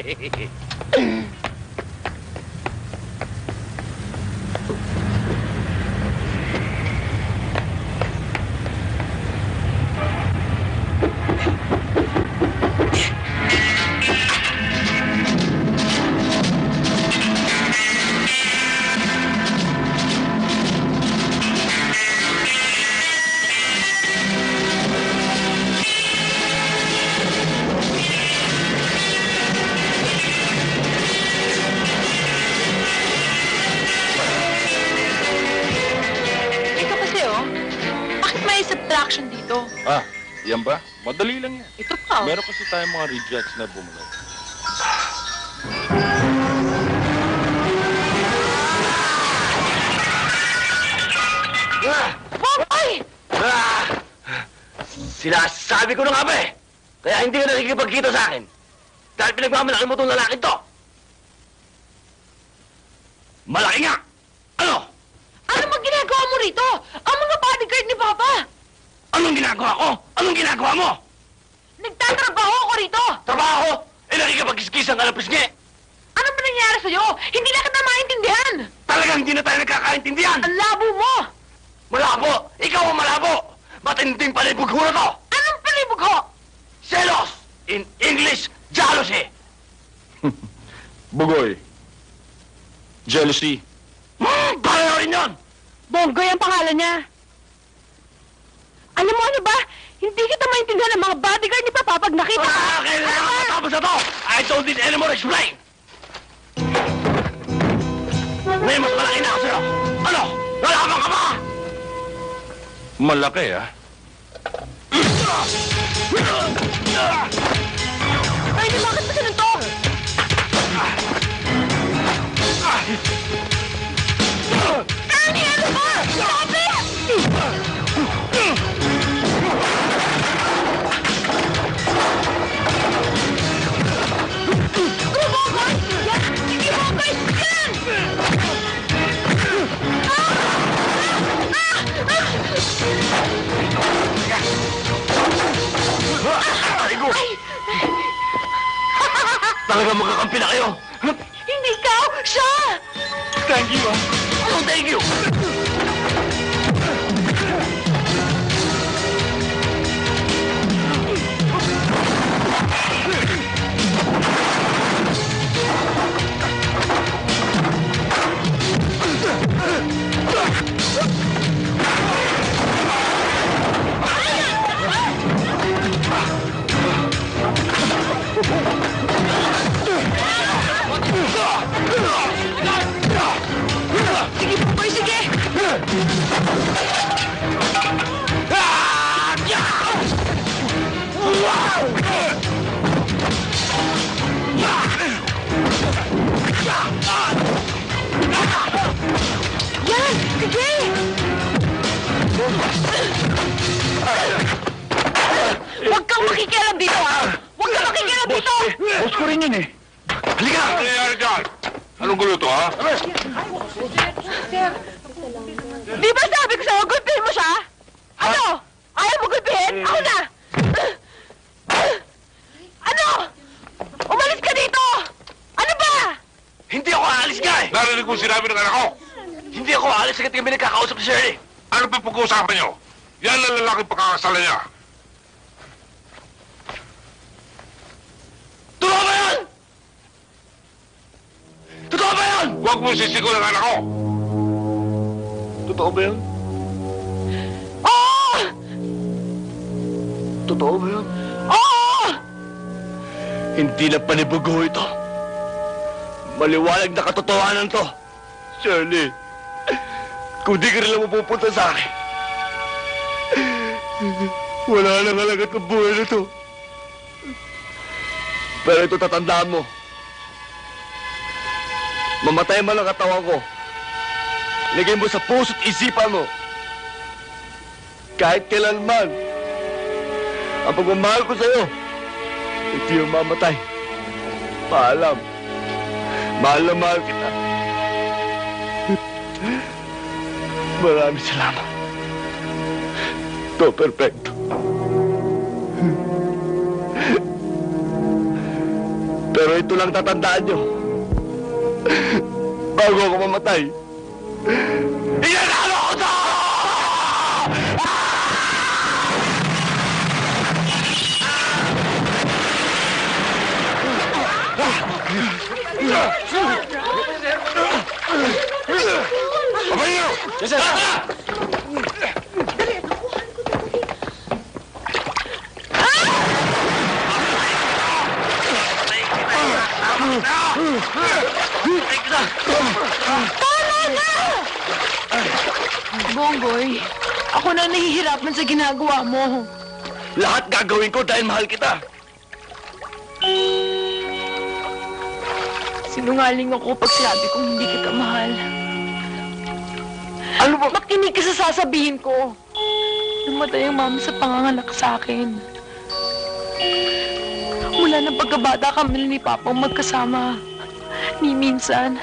B: subtraction dito.
E: Ah, yan ba? Madali lang yan.
B: Ito pa.
E: Meron kasi tayong mga rejects na bumalik.
B: Boboy!
D: Sinasabi ko na nga ba eh. Kaya hindi ka nakikipagkita sa akin. Dahil pinagmamalaki mo itong lalaki to. Malaki nga! Ano?
B: Ano mang ginagawa mo rito? Ang mga bodyguard ni Papa!
D: Anong ginagawa ko? Anong ginagawa mo?
B: Nagtatrabaho ako rito!
D: Trabaho! Eh, nakikipagkiskis ang alapisngi!
B: Ano ba nangyari sa'yo? Hindi na kita maintindihan!
D: Talagang hindi na tayo nagkakaintindihan!
B: Ang labo mo!
D: Malabo! Ikaw ang malabo! Matinding palibog ho na to!
B: Anong palibog ho?
D: Selos! In English, jealousy!
E: Bugoy. Jealousy.
D: Pareho rin yun!
I: Bonggoy ang pangalan niya. Alam mo ano ba? Hindi kita maintindihan ng mga bodyguard ni Papa pag nakita ka.
D: Kailangan ko matapos na to! I don't need any more explain! Ngayon mas malaki na ako sa'yo! Ano? Nalaman ka ba?
E: Malaki, ah.
B: Ay, bakit ba ganun to? Ernie, ano ba? Stop it! Bonggoy! Yan! Sige, Bonggoy! Yan!
D: Talagang magkakampi na kayo!
B: Hindi ikaw! Siya!
D: Thank you, ah! Anong thank you?
B: Sige, Bonggoy, sige! Yan! Sige! Huwag kang makikialam dito, ha? Huwag kang makikialam dito!
D: Boss ko rin yun eh! Halika!
A: Ano nangyayari dyan? Anong gulo to, ha?
B: Di ba sabi ko sa'yo, gulpihin mo siya? Ano? Ayaw mo gulpihin? Ako na! Ano? Umalis ka dito! Ano ba?
D: Hindi ako aalis nga eh!
A: Narinig ko sinabi ng anak ko.
D: Hindi ako aalis agad kami nagkakausap si Shirley!
A: Ano pa pag-uusapan nyo? Yan ang lalaking pagkakasalan niya.
D: Totoo ba yun? Totoo ba yun?
A: Huwag mo sisigaw ng anak ko.
D: Totoo ba yun?
B: Oo!
D: Totoo ba yun?
B: Oo!
D: Hindi na panibugo ito. Maliwanag na katotohanan to. Shirley, kung di ka rin lang mapupunta sa akin, wala nang halagat ng buhay na to. Pero ito tatandaan mo. Mamatay man ang katawan ko. Lagay mo sa puso't isipan mo. Kahit kailanman, ang pagmamahal ko sa'yo, hindi yung mamatay. Paalam. Mahal na mahal kita. Maraming salamat. To perfecto. Pero ito lang tatandaan nyo. Bago ako mamatay, inanalo ko to!
B: Bonggoy, Ako na nahihirapan sa ginagawa mo.
D: Lahat gagawin ko dahil mahal kita.
B: Sinungaling ako pag sinabi kong hindi kita mahal.
D: Ano ba?
B: Makinig ka sa sasabihin ko. Namatay ang mama sa panganganak sa akin. Mula ng pagkabata kami ni Papang magkasama. Ni minsan,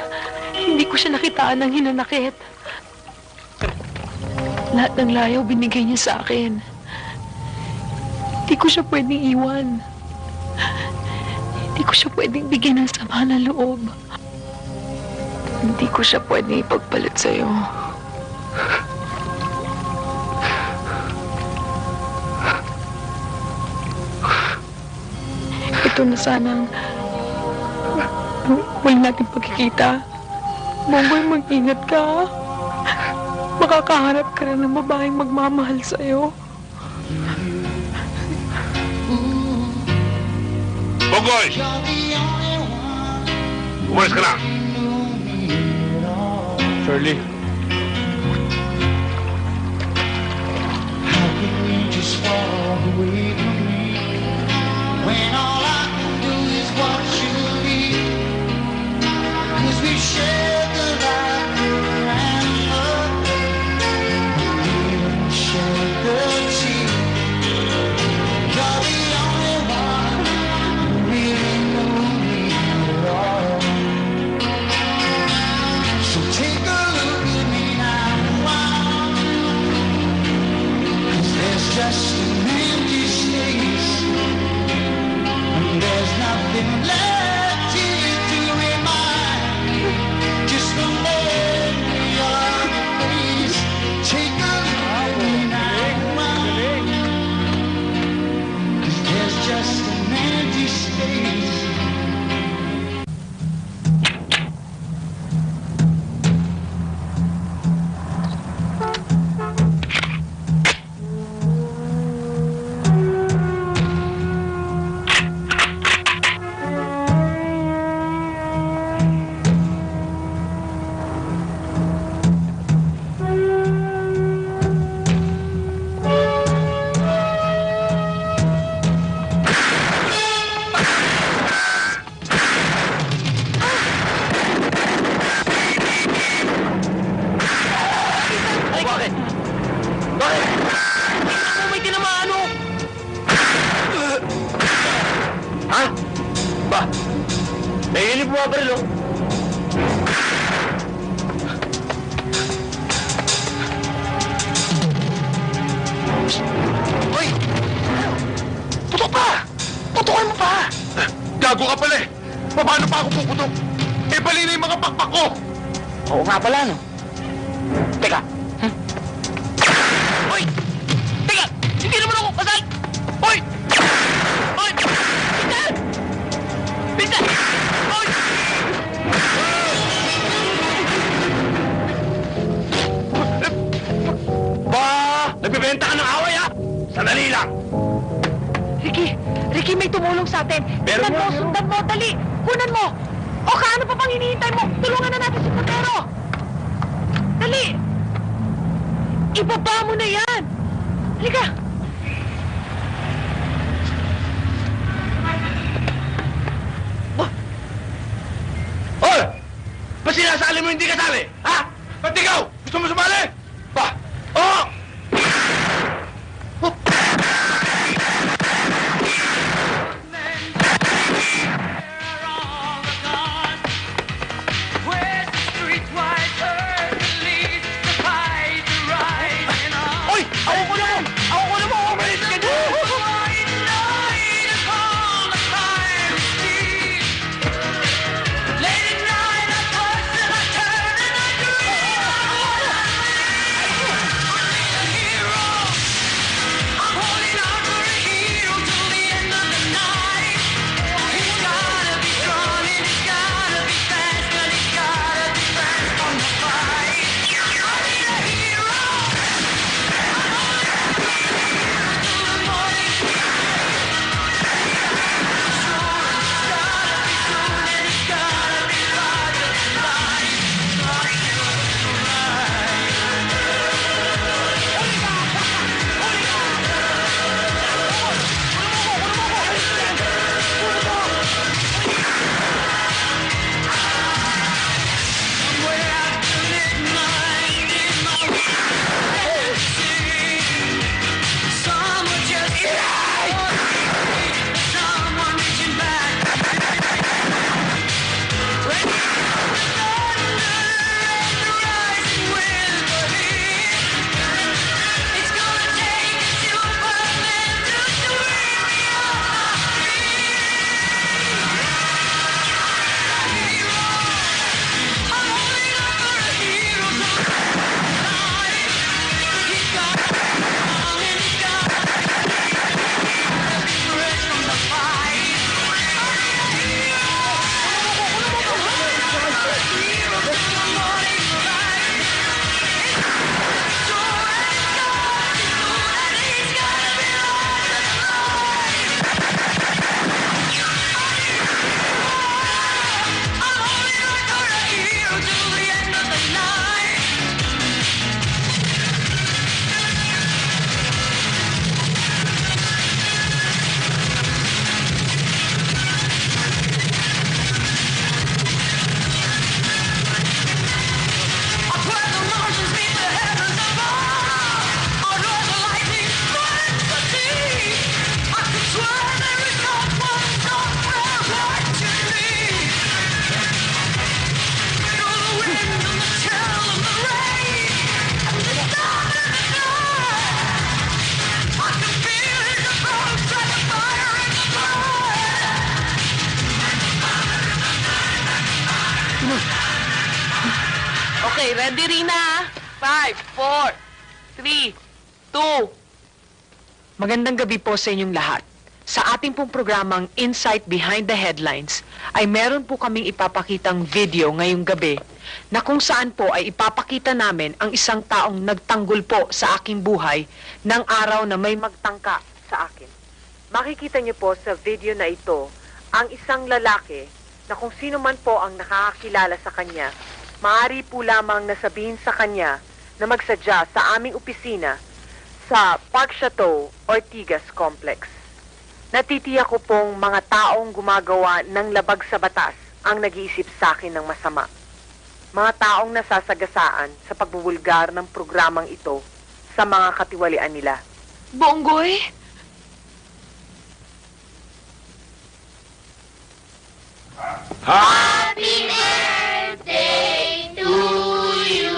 B: hindi ko siya nakitaan ng hinanakit. Lahat ng layaw binigay niya sa akin. Hindi ko siya pwedeng iwan. Hindi ko siya pwedeng bigyan ng sama na loob. Hindi ko siya pwedeng ipagpalit sa'yo. Ito na sanang huli natin pagkikita. Bongoy, mag-ingat ka. Makakaharap ka rin ng babaeng magmamahal sa'yo.
A: Bogoy! Umalis ka na!
E: Shirley,
C: How can you just walk away from me when all I can do is watch you leave? 'Cause we shared the laughter and the pain, we even shared the tears. You're the only one who really knew me at all. So take a look at me now. There's just an empty space, and there's nothing left here to remind me. Just the memory of your face. Take a look at me now. 'Cause there's just an empty space.
D: Bakit? Bakit? Ako may tinamaan oh! Ha? Ba? May hilip mo ba rin oh?
J: Hoy! Putok pa! Putukan mo pa! Gago ka pala eh! Paano pa ako puputok? Eh, bali na yung mga pakpak ko!
D: Oo nga pala no? Teka!
J: Hoy! Teka! Hindi naman ako kasal! Hoy! Hoy! Pinsan! Pinsan! Hoy!
D: Ba! Nagbibenta ka ng away ha? Sandali lang!
F: Ricky, may tumulong sa atin.
D: Meron
F: Sundan mo,
D: yan,
F: sundan mo, dali. Kunan mo. O, kaano pa pang hinihintay mo? Tulungan na natin si Potero. Dali. Ibaba mo na yan. Halika.
D: Hoy! Ba't sinasali mo hindi kasali? Ha?
J: Ba't ikaw? Gusto mo sumali?
D: Ba? Oo!
J: Hoy! Ako ko na mo! Ako ko na mo! Umalis ka dyan!
F: Okay, ready, Rina? 5, 4, 3, 2. Magandang gabi po sa inyong lahat. Sa ating pong programang Insight Behind the Headlines, ay meron po kaming ipapakitang video ngayong gabi na kung saan po ay ipapakita namin ang isang taong nagtanggol po sa aking buhay ng araw na may magtangka sa akin. Makikita niyo po sa video na ito ang isang lalaki na kung sino man po ang nakakakilala sa kanya, maaari po lamang nasabihin sa kanya na magsadya sa aming opisina sa Park Chateau, Ortigas Complex. Natitiyak ko pong mga taong gumagawa ng labag sa batas ang nag-iisip sa akin ng masama. Mga taong nasasagasaan sa pagbubulgar ng programang ito sa mga katiwalian nila.
B: Bonggoy?
C: Happy birthday to you.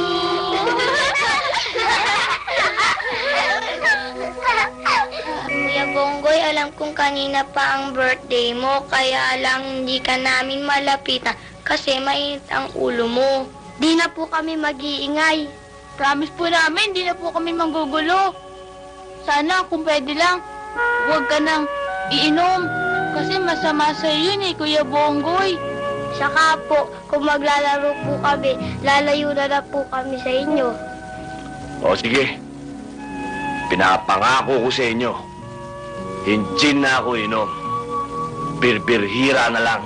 C: Kuya Bonggoy, alam kong kanina pa ang birthday mo, kaya lang hindi ka namin malapitan kasi mainit ang ulo mo. Di na po kami mag-iingay. Promise po namin, di na po kami manggugulo. Sana kung pwede lang, huwag ka nang iinom. Kasi masama sa yun Kuya Bonggoy. Saka po, kung maglalaro po kami, lalayo na po kami sa inyo.
D: O sige, pinapangako ko sa inyo, hindi na ako inom. Birbirhira na lang.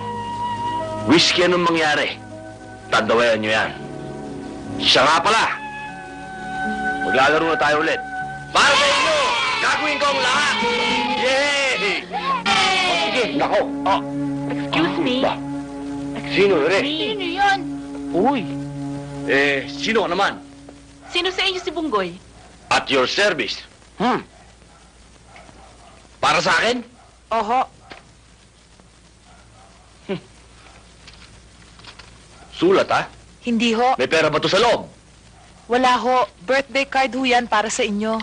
D: Whiskey anong mangyari, tadawayan nyo yan. Siya nga pala, maglalaro na tayo ulit. Para sa inyo, gagawin ko ang lahat. Yay! O sige, nako. Oh.
F: Excuse me?
D: Ba? Sino, Re?
F: Sino yun?
D: Uy. Sino ka naman?
F: Sino sa inyo si Bonggoy?
D: At your service. Para sa akin?
F: Oho.
D: Sulat, ha?
F: Hindi ho.
D: May pera ba to sa loob?
F: Wala ho. Birthday card ho yan para sa inyo.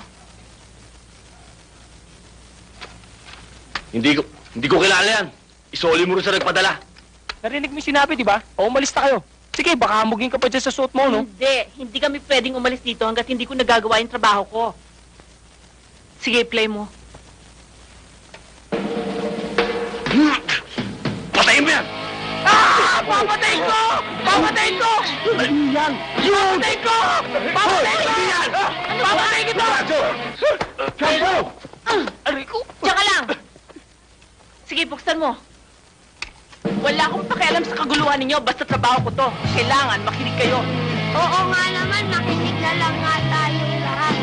D: Hindi ko kilala yan. Isoli mo rin sa nagpadala.
H: Narinig mo yung sinabi, di ba? O umalis na kayo. Sige, baka hamugin ka pa dyan sa suot mo, no?
F: Hindi kami pwedeng umalis dito hanggat hindi ko nagagawa yung trabaho ko. Sige, play mo.
D: Patayin mo yan!
F: Papatay ko! Papatay ko!
D: Yan!
F: Papatay ko! Papatay ko!
D: Yan!
F: Papatay kita!
D: Champo!
F: Aray ko! Tsaka lang! Sige, buksan mo. Wala akong pakialam sa kaguluhan ninyo, basta trabaho ko to. Kailangan makinig kayo.
C: Oo nga naman, makinig na lang nga tayo lahat.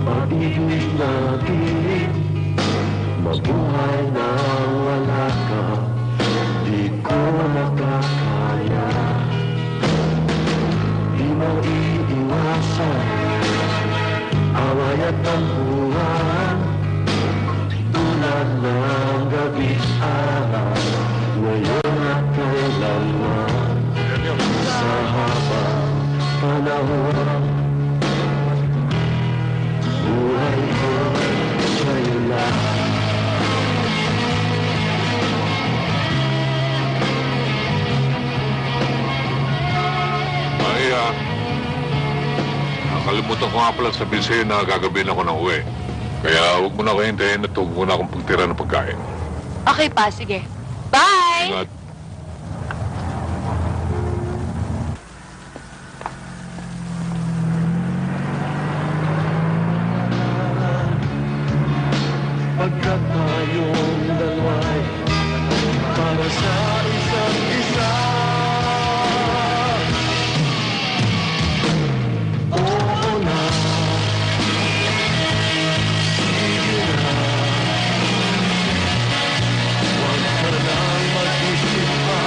K: Pag-ibig natin, mabuhay na wala ka, di ko makakaya. Di mo iiwasan, away at tampuhan, tulad ng gabi't araw, ngayon at kailanman, sa habang panahon. Buhay ko sa'yo lang.
A: Ay, nakalimutan ko nga pala sabihin sa'yo na gagabihin ako ng uwi. Kaya huwag mo na ako hintayin at huwag mo na akong pagtira ng pagkain.
B: Okay pa, sige. Bye!
A: Ingat.
K: Pagkat tayong dalawa'y para sa isa't isa. Oo na, sige na, huwag ka nang mag-isip pa,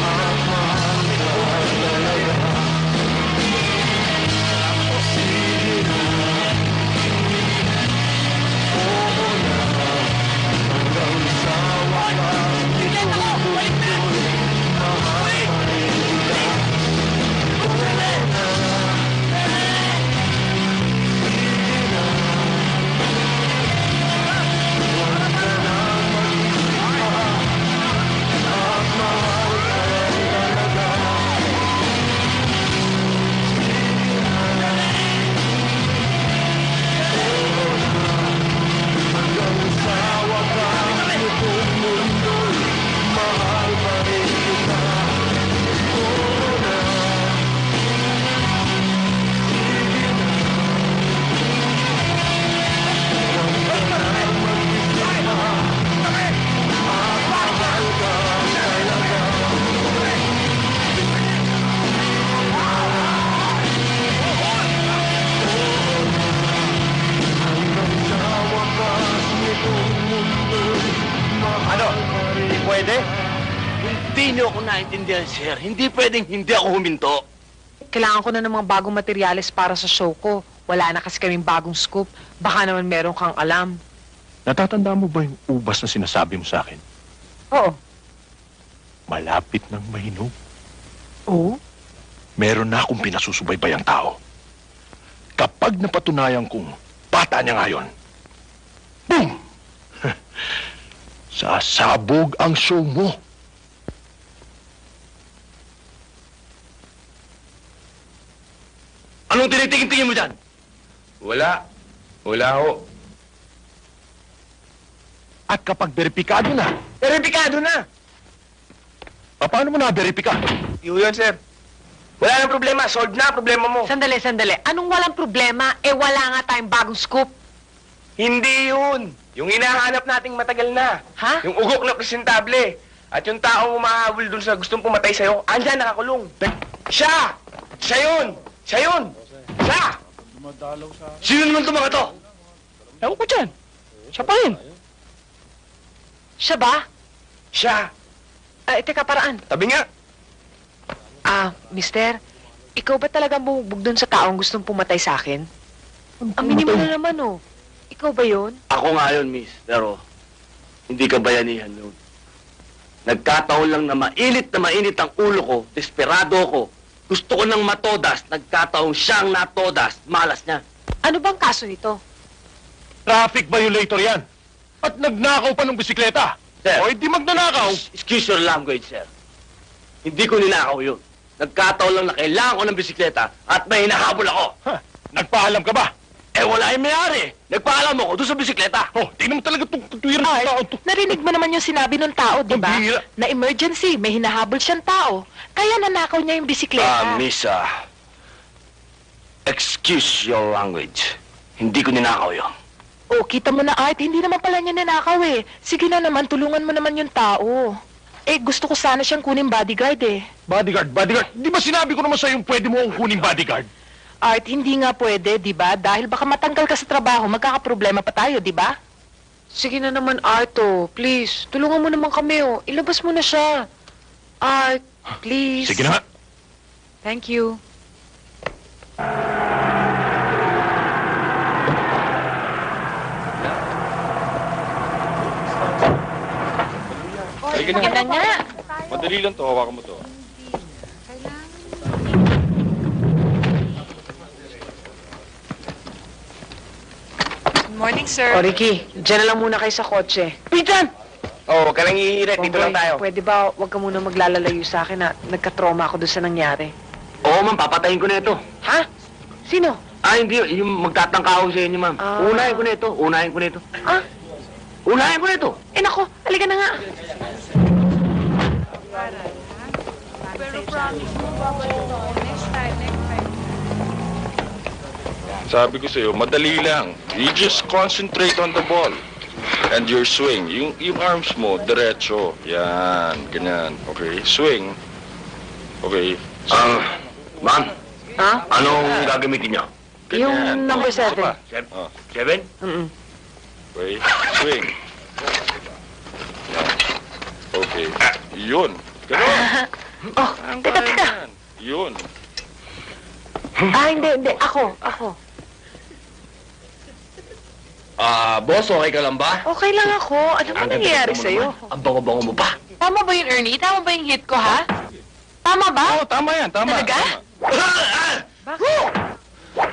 K: ang mahal ka talaga. Sige
D: pwede? Hindi niyo ako naintindihan, sir. Hindi pwedeng hindi ako huminto.
F: Kailangan ko na ng mga bagong materyales para sa show ko. Wala na kasi kaming bagong scoop. Baka naman meron kang alam.
J: Natatanda mo ba yung ubas na sinasabi mo sa akin?
F: Oo.
J: Malapit ng mahinog.
F: Oo?
J: Meron na akong pinasusubaybayang tao. Kapag napatunayan kong bata niya ngayon, boom! Sasabog ang show mo.
D: Anong tinitingin-tingin mo dyan?
H: Wala. Wala ho.
J: At kapag beripikado na,
H: Veripikado na!
J: paano mo na-veripika?
H: Yun, sir. Wala nang problema. Solved na ang problema mo.
F: Sandali, sandali. Anong walang problema? Eh, wala nga tayong bagong scoop.
H: Hindi yun. Yung hinahanap nating matagal na.
F: Ha?
H: Yung ugok na presentable. At yung taong umahabol dun sa gustong pumatay sa'yo, andyan nakakulong. Siya! Siya yun! Siya yun! Siya!
D: Sino naman itong mga to?
H: Ewan ko dyan. Siya pa rin.
F: Siya ba?
H: Siya.
F: Ay, teka, paraan.
H: Tabi nga.
F: Mister, ikaw ba talaga bumugbog dun sa taong gustong pumatay sa akin? Aminin mo na naman, oh. Ikaw ba yun?
D: Ako nga yun, miss. Pero, hindi ka bayanihan yun. Nagkataon lang na mainit ang ulo ko, desperado ko. Gusto ko ng matodas, nagkataong siyang natodas, malas niya.
F: Ano bang kaso nito?
J: Traffic violator yan. At nagnakaw pa ng bisikleta.
D: Sir.
J: O hindi magnanakaw.
D: Excuse your language, sir. Hindi ko ninakaw yun. Nagkataon lang na kailangan ko ng bisikleta at may hinahabol ako.
J: Ha? Nagpaalam ka ba?
D: Eh, wala yung mayari. Nagpaalam ako doon sa bisikleta.
J: Oh, tingnan mo talaga itong tutuwiran ng tao to.
F: Narinig mo naman yung sinabi ng tao, di ba?
J: Pambihira.
F: Na emergency, may hinahabol siyang tao. Kaya nanakaw niya yung bisikleta.
D: Miss, excuse your language. Hindi ko ninakaw yun.
F: Oh, kita mo na, Art, hindi naman pala niya nanakaw eh. Sige na naman, tulungan mo naman yung tao. Eh, gusto ko sana siyang kunin bodyguard eh.
J: Bodyguard. Di ba sinabi ko naman sa'yo pwede mo akong kuning bodyguard?
F: Art, hindi nga pwede, di ba? Dahil baka matanggal ka sa trabaho, magkakaproblema pa tayo, di ba? Sige na naman, Art, oh. Please, tulungan mo naman kami, oh. Ilabas mo na siya. Art, please.
J: Sige na nga.
F: Thank you.
E: Halika na.
F: Ganda nga.
E: Madali lang to, hawakan mo to.
I: Good morning, sir.
F: O, Ricky, dyan na lang muna kayo sa kotse.
H: Pitan! Oh, huwag ka lang ihirit. Dito lang tayo.
F: Pwede ba, huwag ka muna maglalalayo sa akin na nagka-trauma ako doon sa nangyari.
D: Oo, ma'am, papatayin ko na ito.
F: Ha? Sino?
D: Hindi. Yung magtatangka ako sa inyo, ma'am.
F: Ah.
D: Unahin ko na ito.
F: Ah?
D: Unahin ko na ito.
F: Eh, nako, halika na nga.
E: Sabi ko sa'yo, madali lang. You just concentrate on the ball. And your swing. Yung arms mo, diretso. Yan, ganyan. Okay, swing. Okay.
D: Ma'am,
F: Ha?
D: anong gagamitin niyo?
F: Yung number
E: Isa
F: 7.
E: pa. Oh,
D: 7?
F: Mm-mm.
E: okay, swing. Yan. Okay. Yun. Ganun.
F: Oh,
E: Ang
F: teka,
E: kaya
F: teka.
E: yan. Yun.
F: Hindi. Ako.
D: Boss, okay ka lang ba?
F: Okay lang ako. Ano ba nangyayari
D: Ang
F: sa'yo?
D: naman. Ang bango-bango mo pa.
B: Tama ba yun, Ernie? Tama ba yung hit ko, ha? Tama ba?
E: Oo, tama yan. Tama.
B: Talaga?
E: Tama.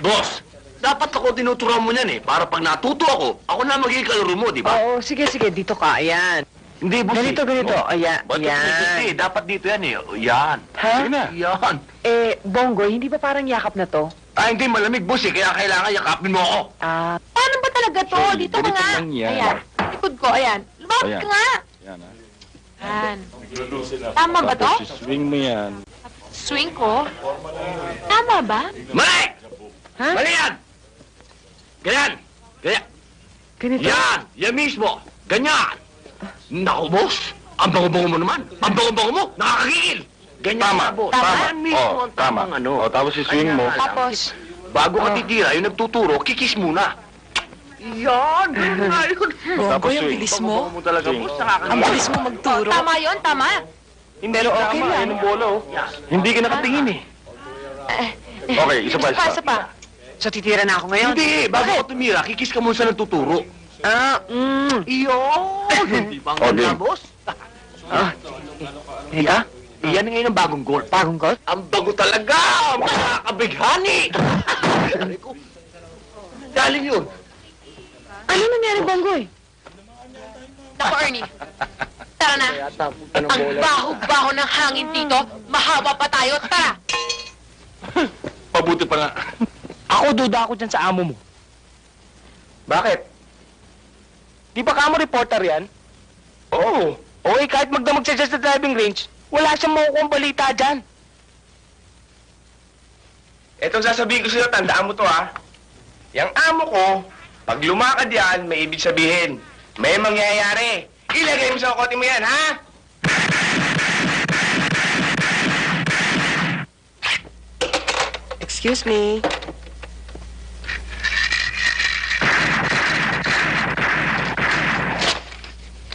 D: Boss, dapat ako tinuturuan mo niyan eh. Para pag natuto ako na magiging kalaro mo, di ba?
F: Oo, sige. Dito ka. Ayan.
D: Hindi, boss.
F: Ganito. Ayan.
D: Ba't hindi? Dapat dito yan eh. Yan.
F: Ha?
E: Sige na.
D: Yan.
F: Eh, Bongo, hindi ba parang yakap na to?
D: Hindi malamig, boss eh. Kaya kailangan yakapin mo ako.
B: Paano ba talaga to?
E: Sorry,
B: Dito ka
E: ganito
B: nga.
E: lang yan.
B: Ayan. Likod ko, ayan. Lumapit
E: Ayan.
B: ka nga.
E: Yan, ha?
B: Ayan. Tama ba to?
E: Tapos swing mo yan.
B: Swing ko? Tama ba?
D: Mali!
F: Ha?
D: Mali yan! Ganyan!
F: Ganito?
D: Yan! Yan mismo! Ganyan! Naku, boss! Ang bango-bango mo naman! Ang bango-bango mo! Nakakagigil! Ganyan
E: Tama.
D: na, boss.
B: Tama.
D: Yan mismo ang tamang ano.
E: Oh, tapos swing mo.
D: Kanya lang.
B: Tapos,
D: Bago ka titira, yung nagtuturo, kikis muna.
J: Yan! Ganun nga yun.
F: Bonggoy, ang bilis mo.
E: mo talaga, boss.
F: Ang bilis mo magturo.
B: Tama yun, tama.
H: Hindi, okay lang.
E: Ayun ang bola, oh. Hindi ka nakatingin, eh. Okay, isa pa, isa pa.
J: So, titira na ako ngayon?
D: Hindi, bago ka tumira, kikis ka muna sa nagtuturo.
J: Iyon! Hindi bang
E: Okay.
J: boss?
D: Teka, iyan ngayon ang bagong goal.
J: Bagong goal?
D: Ang bago talaga! Mga kabighani! Sabi ko, galing yun.
I: Ano nangyari, Bonggoy?
B: Naku, Ernie. Tara na. Ang baho-baho ng hangin dito. Mahaba pa tayo. Tara.
E: Pabuti pa nga.
H: Ako, duda ako dyan sa amo mo.
J: Bakit?
H: Di ba kamo reporter yan? Oo. Okay, kahit magdamag siya sa driving range, wala siyang makukuha balita dyan.
L: Etong sasabihin ko sa'yo, tandaan mo to ha. Yang amo ko, pag lumakad yan, may ibig sabihin, may mangyayari. Ilagay mo sa kote mo yan, ha?
J: Excuse me.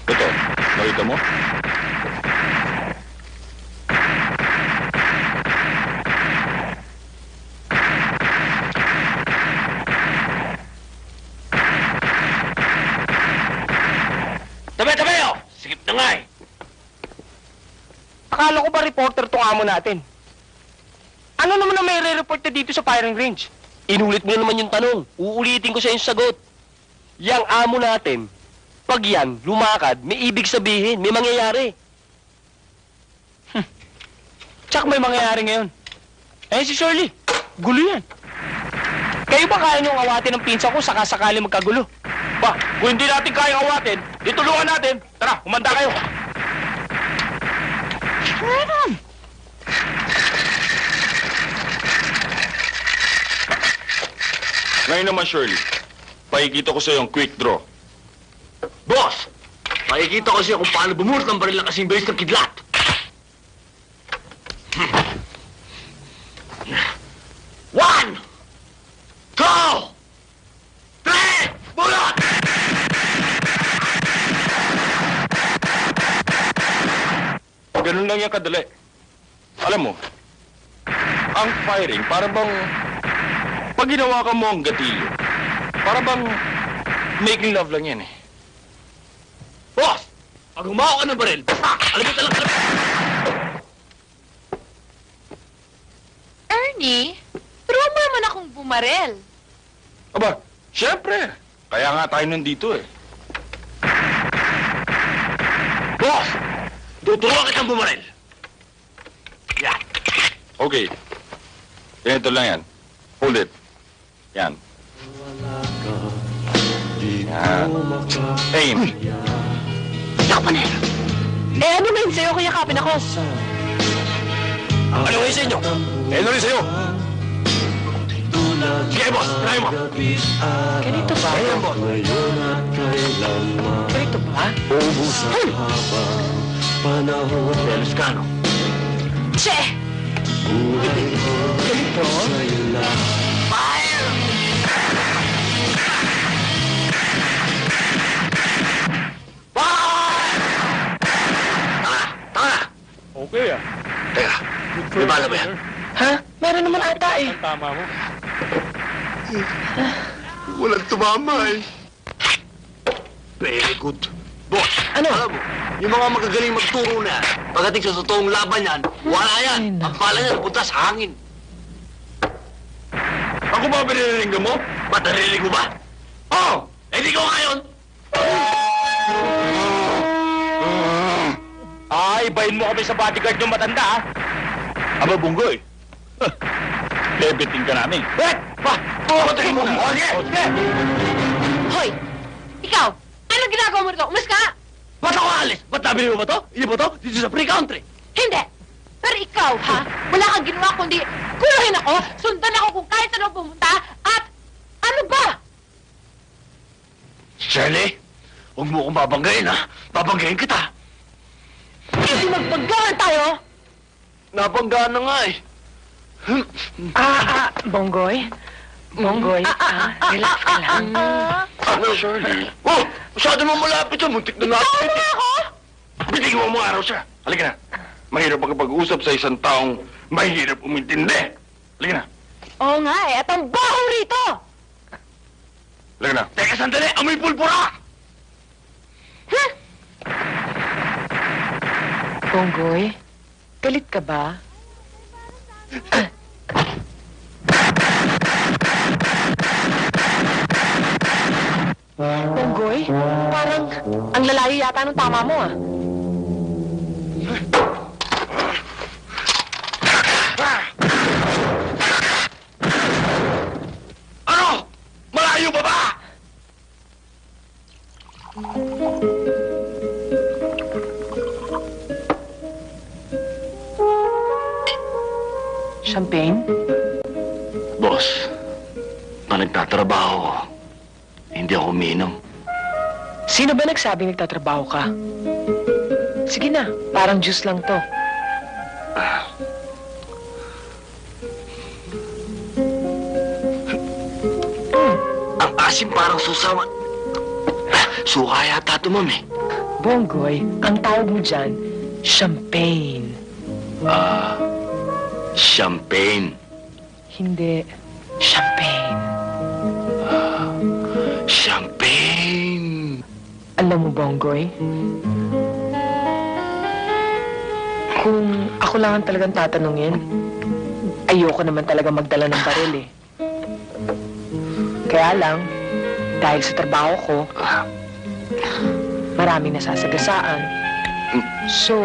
E: Ito, nakita mo?
D: Tabi, oh! Sikip na nga eh.
H: Akala ko ba reporter tong amo natin? Ano naman na may re-report na dito sa firing range?
D: Inulit mo na naman yung tanong. Uulitin ko sa yung sagot. Yang amo natin, pag yan, lumakad, may ibig sabihin, may mangyayari.
H: Tsak may mangyayari ngayon. Eh si Shirley, gulo yan. Kayo ba kaya niyong awatin ng pinsa ko sakasakali magkagulo?
E: Ba, kung hindi natin kaya awatin, ditulungan natin. Tara, humanda kayo. Ngayon naman, Shirley, pakikita ko sa yung quick draw.
D: Boss, makikita ko siya kung paano bumulot ng baril na kasing bilis ng kidlat. One! Two! Three! Bulot!
E: Ganun lang yan kadali. Alam mo, ang firing, para bang pag ginawa ka mo ang gatilyo, para bang making love lang yan eh.
D: Boss! Pag humawa ka ng baril, alam mo talaga.
B: Ernie, turuan mo naman akong bumarel.
E: Aba, syempre. Kaya nga tayo nandito eh.
D: Boss! Tuturuan kitang bumaril. Yan.
E: Okay. Ganito lang yan. Hold it. Yan. Yan. Aim.
D: Yapanin!
I: Eh, ano na yun sa'yo? Kaya kapin ako.
D: Ano ngayon sa inyo?
E: Eh, ano rin sa'yo?
D: Sige, boss. Try mo.
I: Ganito ba?
D: Ayan, boss.
I: Ganito ba?
D: Selos ka, no?
I: Che! Ganito?
D: Fire! Tanga!
E: Okay ah.
D: Teka, may bala ba yan?
I: Ha? Meron naman ata eh.
E: Tama mo.
D: Walang tumama eh. Very good. Boss,
I: Ano?
D: alam mo, yung mga magagaling magturo na yan, pagdating sa totoong laban yan, wala yan. Ang bala niya napunta sa hangin.
E: Ako ba piniriringgan mo?
D: Ba't narinig mo ba? Oo! Eh di ko ngayon!
H: Ay, bayin mo kami sa bodyguard ng matanda, ha?
E: Aba, Bunggoy. Lebeting ka namin.
D: Eh! Ba! Pumatayin mo! Okay!
B: Hoy! Ikaw! Ano ginagawa mo rito? Umas ka!
D: Ba't ako alis? Ba't nabili mo ba to? Hindi ba to? Dito sa free country.
B: Hindi! Pero ikaw, ha? Wala kang ginawa kundi kuluhin ako, sundan ako kung kahit saan ako pumunta, at ano ba?
D: Shirley, huwag mo akong babanggain, ha? Babanggain kita.
B: Hindi magpaggawan tayo!
D: Nabanggaan na nga eh.
F: Bonggoy? Bonggoy, relax ka lang.
D: Ano, Shirley? Oh! Masyado mo malapit siya. Muntik na natin.
F: ako!
D: Bitigiwan mo araw siya. Halika na. Mahirap makipag-usap sa isang taong mahirap umintindi. Halika na.
F: Oo nga eh, at ang baho rito!
D: Halika na. Teka, sandali! Amoy pulpura!
F: Bonggoy, galit ka ba? Bonggoy, parang ang lalayo yata ng tama mo ah.
D: Ano? Malayo ba ba?
F: Champagne?
D: Boss, pag nagtatrabaho ko, hindi ako umiinom.
F: Sino ba nagsabing nagtatrabaho ka? Sige na, parang juice lang to.
D: Ang asim parang susama. Suka yata ito, ma'am eh.
F: Bonggoy, ang tawag mo dyan, champagne.
D: Champagne.
F: Hindi, champagne.
D: Champagne.
F: Alam mo, Bonggoy, kung ako lang ang talagang tatanungin, ayoko naman talaga magdala ng baril eh. Kaya lang, dahil sa trabaho ko, maraming nasasagasaan. So,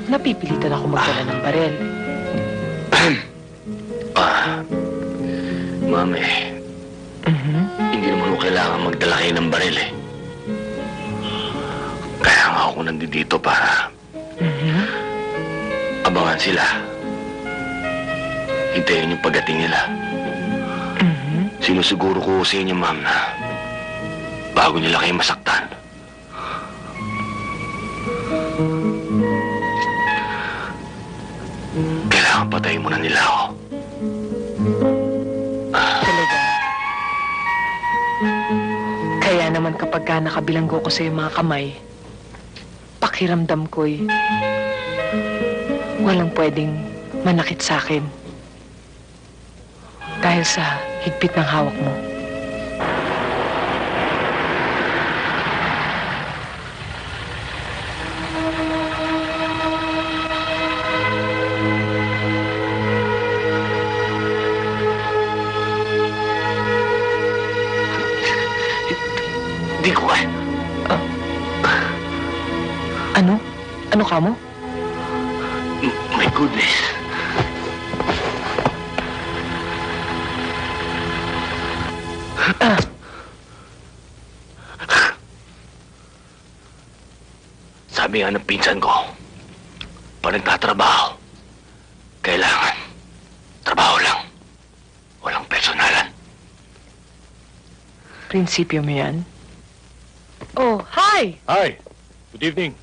F: napipilitan ako magdala ng baril.
D: Mami, hindi naman ko kailangan magdala kayo ng baril eh. Kaya nga ako nandito para abangan sila. Hintayin yung pagdating nila. Sinusiguro ko sa inyo, ma'am, na bago nila kayo masaktan, kailangan patayin muna nila ako.
F: Talaga. Kaya naman kapag ka nakabilanggo ko sa iyong mga kamay, pakiramdam ko'y walang pwedeng manakit sa akin. Dahil sa higpit ng hawak mo.
D: Hindi ko eh.
F: Ano? Ano ka mo?
D: My goodness. Sabi nga ng pinsan ko, pag nagtatrabaho, kailangan trabaho lang. Walang personalan.
F: Prinsipyo mo yan? Oh, hi!
A: Hi. Good evening.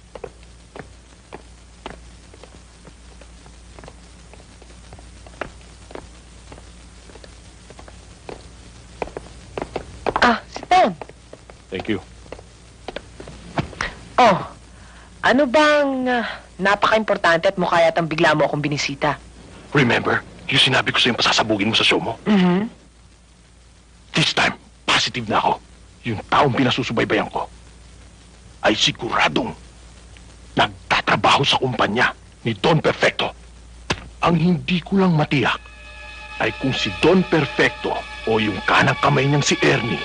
F: Sit down.
A: Thank you.
F: Oh, ano bang napaka-importante at mukha yatang bigla mo akong binisita?
A: Remember, yung sinabi ko sa'yo pasasabugin mo sa show mo? This time, positive na ako. Yung taong pinasusubaybayan ko ay siguradong nagtatrabaho sa kumpanya ni Don Perfecto. Ang hindi ko lang matiyak ay kung si Don Perfecto o yung kanang kamay niyang si Ernie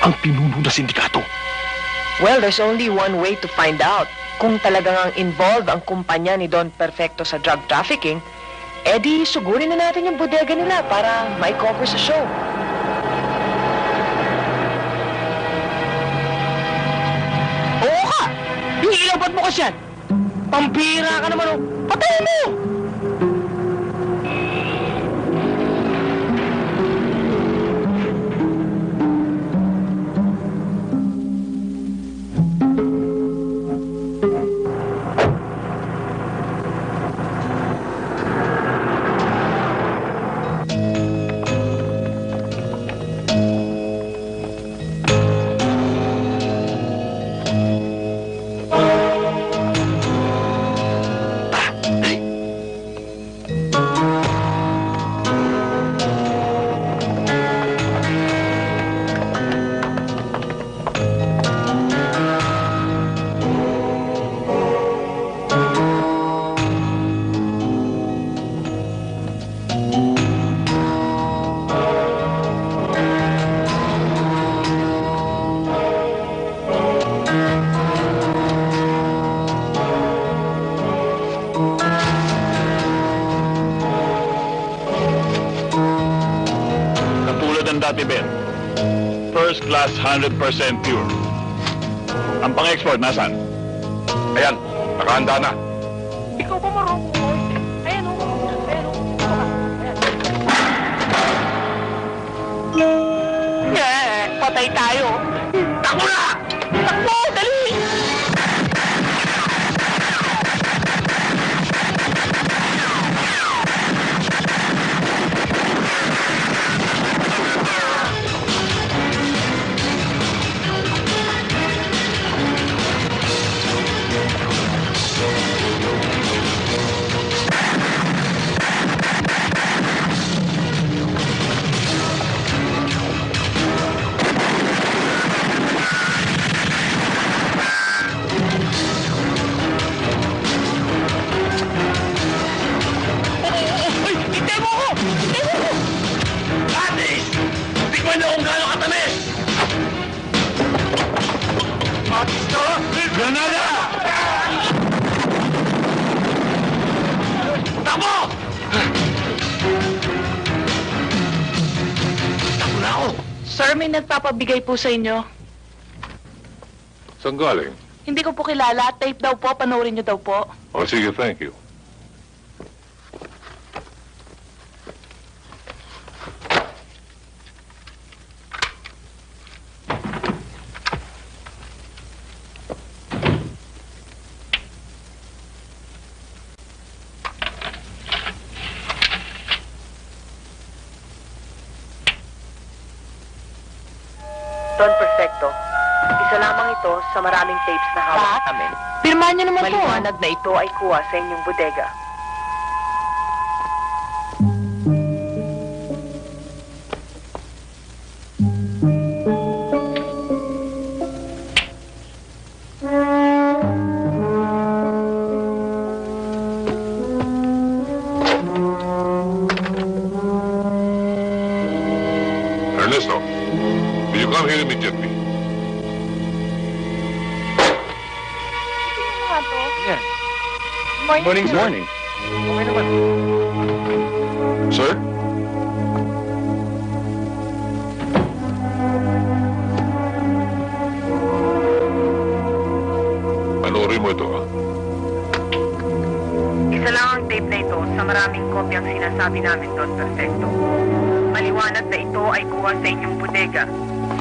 A: ang pinuno na sindikato.
F: Well, there's only one way to find out. Kung talagang ang involved ang kumpanya ni Don Perfecto sa drug trafficking, edi sugurin na natin yung bodega nila para mai-cover sa show. Oo ka! Yung ilabat mo kasi yan! Pambira ka naman, oh! Patayin mo!
E: Happy Ben. First class, 100% pure. Ang pang-export, nasan? Ayan, nakahanda na.
F: Ikaw ba marunong mo? Ayan o. Ayan o. Patay tayo. Takbo na! Takbo! Dali!
E: Granada!
G: Takbo! Takbo na ako!
F: Sir, may nagpapabigay po sa inyo.
A: Saan galing?
F: Hindi ko po kilala. Tape daw po. Panoorin niyo daw po.
A: O sige, thank you.
F: Don Perfecto. Isa lamang ito sa maraming tapes na hawak namin. Pirmahan niyo naman po. Maliwanag na ito ay kuha sa inyong bodega.
A: Ernesto, will you come here immediately?
H: Morning, sir.
E: Morning.
H: Okay naman.
E: Sir?
A: Panoorin mo ito, ha?
F: Isa lang ang tape na ito sa maraming kopyang sinasabi namin, Don Perfecto. Maliwanag na ito ay kuha sa inyong bodega.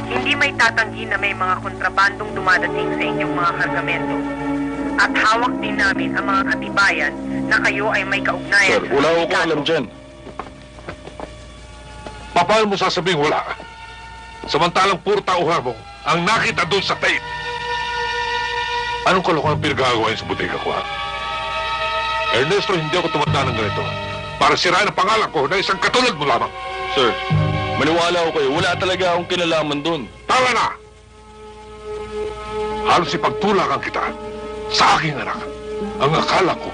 F: Hindi may tatanggi na may mga kontrabandong dumadating sa inyong mga kargamento. At hawak din namin ang mga katibayan na kayo ay may kaugnayan
E: Sir, wala ko alam dyan.
A: Paano mo sasabing wala? Samantalang puro tauhan mo ang nakita doon sa tape. Anong kalokohan pinagagawa sa butika ko, ha? Ernesto, hindi ako tumanda ng ganito para sirain ang pangalan ko na isang katulad mo lamang.
E: Sir, maniwala ko kayo, wala talaga akong kinalaman doon.
A: Tama na! Halos ipagtulakan kita sa aking anak. Ang akala ko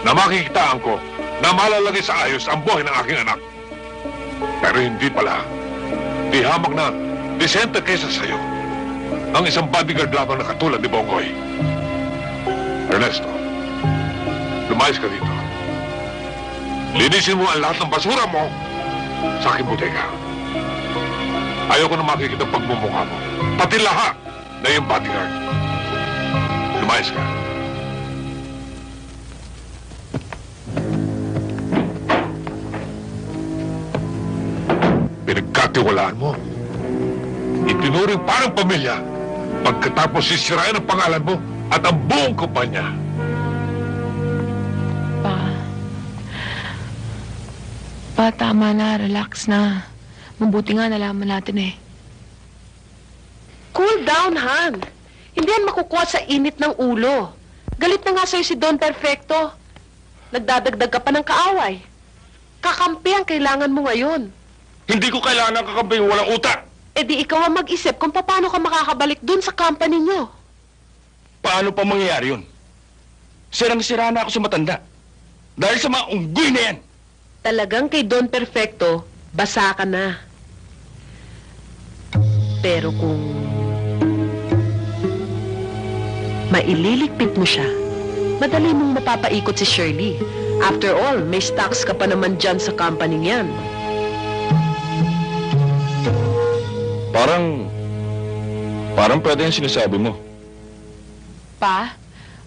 A: na makikitaan ko na malalagay sa ayos ang buhay ng aking anak. Pero hindi pala. Di hamak na disente kaysa sa'yo ang isang bodyguard lamang na katulad ni Bongoy. Ernesto, lumayas ka dito. Linisin mo ang lahat ng basura mo sa aking bodega. Ayoko na makikita ang pagmumukha mo. Pati lahat na yung bodyguard. Lumayas ka. Pinagkatiwalaan mo. Itinuring parang pamilya pagkatapos sisirain ang pangalan mo at ang buong kumpanya.
B: Pa, tama na. Relax na. Mabuti nga nalaman natin eh.
F: Cool down, Han. Hindi yan makukuha sa init ng ulo. Galit na nga sa'yo si Don Perfecto. Nagdadagdag ka pa ng kaaway. Kakampi ang kailangan mo ngayon.
E: Hindi ko kailangan ng kakampi, walang utak.
F: E di ikaw ang mag-isip kung paano ka makakabalik dun sa company nyo.
E: Paano pa mangyayari yun? Sirang-sira na ako sa matanda. Dahil sa mga unggoy na yan.
F: Talagang kay Don Perfecto, basa ka na. Pero kung maililigpit mo siya, madali mong mapapaikot si Shirley. After all, may stocks ka pa naman dyan sa company niyan.
E: Parang pwede yung sinasabi mo.
B: Pa,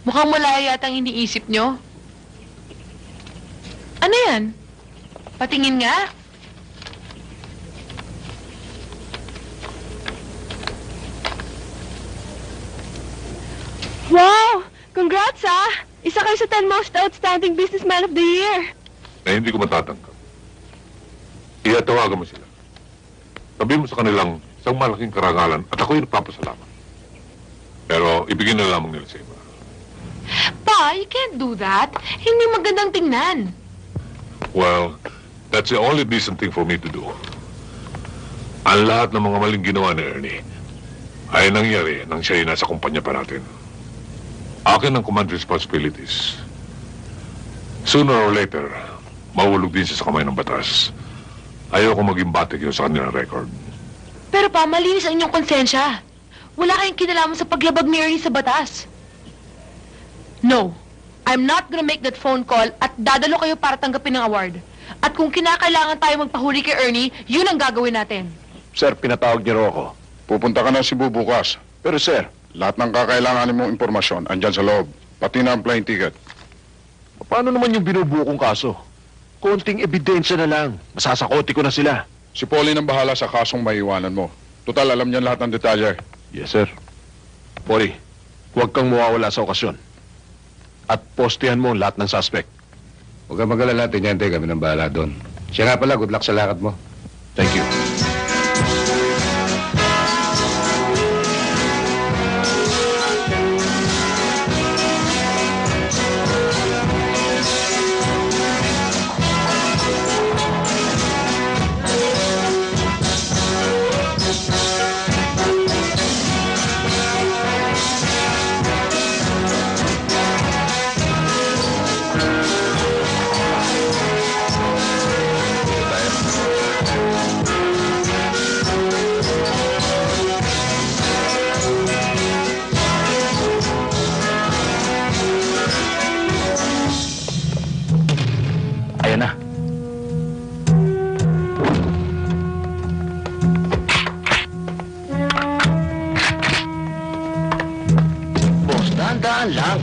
B: mukhang malaya yatang iniisip nyo. Ano yan? Patingin nga.
I: Wow! Congrats, ah! Isa kayo sa 10 most outstanding businessman of the year.
A: Na hindi ko matatanggap. Iyatawagan mo sila. Sabihin mo sa kanilang isang malaking karangalan at ako'y nagpapasalamat. Pero ibigin na lamang nila sa iba.
B: Pa, you can't do that. Hindi magandang tingnan.
A: Well, that's the only decent thing for me to do. Ang lahat ng mga maling ginawa ni Ernie ay nangyari nang siya'y nasa kumpanya pa natin. Akin ang command responsibilities. Sooner or later, mahulog din siya sa kamay ng batas. Ayoko maging batik yun sa kanilang record.
B: Pero pa, malinis ang inyong konsensya. Wala kayong kinalaman sa paglabag ni Ernie sa batas. No, I'm not gonna make that phone call at dadalo kayo para tanggapin ng award. At kung kinakailangan tayo magpahuli kay Ernie, yun ang gagawin natin.
M: Sir, pinatawag niyo raw ako. Pupunta ka na Cebu bukas. Pero sir, lahat ng kakailanganin mong impormasyon andyan sa loob. Pati na ang plane ticket.
N: Paano naman yung binubuo kong kaso? Konting ebidensya na lang. Masasakoti ko na sila.
M: Si Pauline ang bahala sa kasong maiiwanan mo. Total, alam niyan lahat ng detalye.
N: Yes, sir. Pori, huwag kang mawawala sa okasyon. At postihan mo ang lahat ng suspect.
O: Huwag kang mag-alala, Teniente. Kami nang bahala doon. Siya nga pala, good luck sa lakad mo.
N: Thank you. Ayan na.
D: Boss, dahan-dahan lang.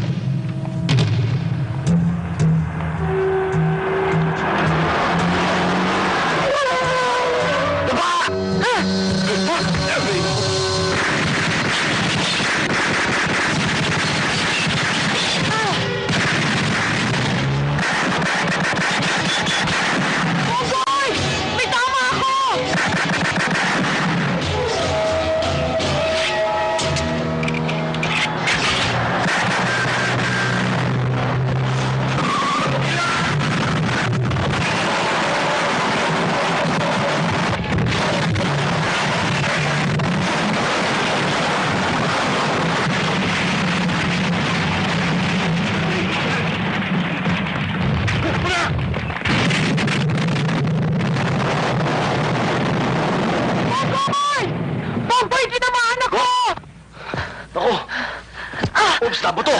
B: May tama ako! Bonggoy, tinamaan ako!
D: Ako! Oops, tabo to!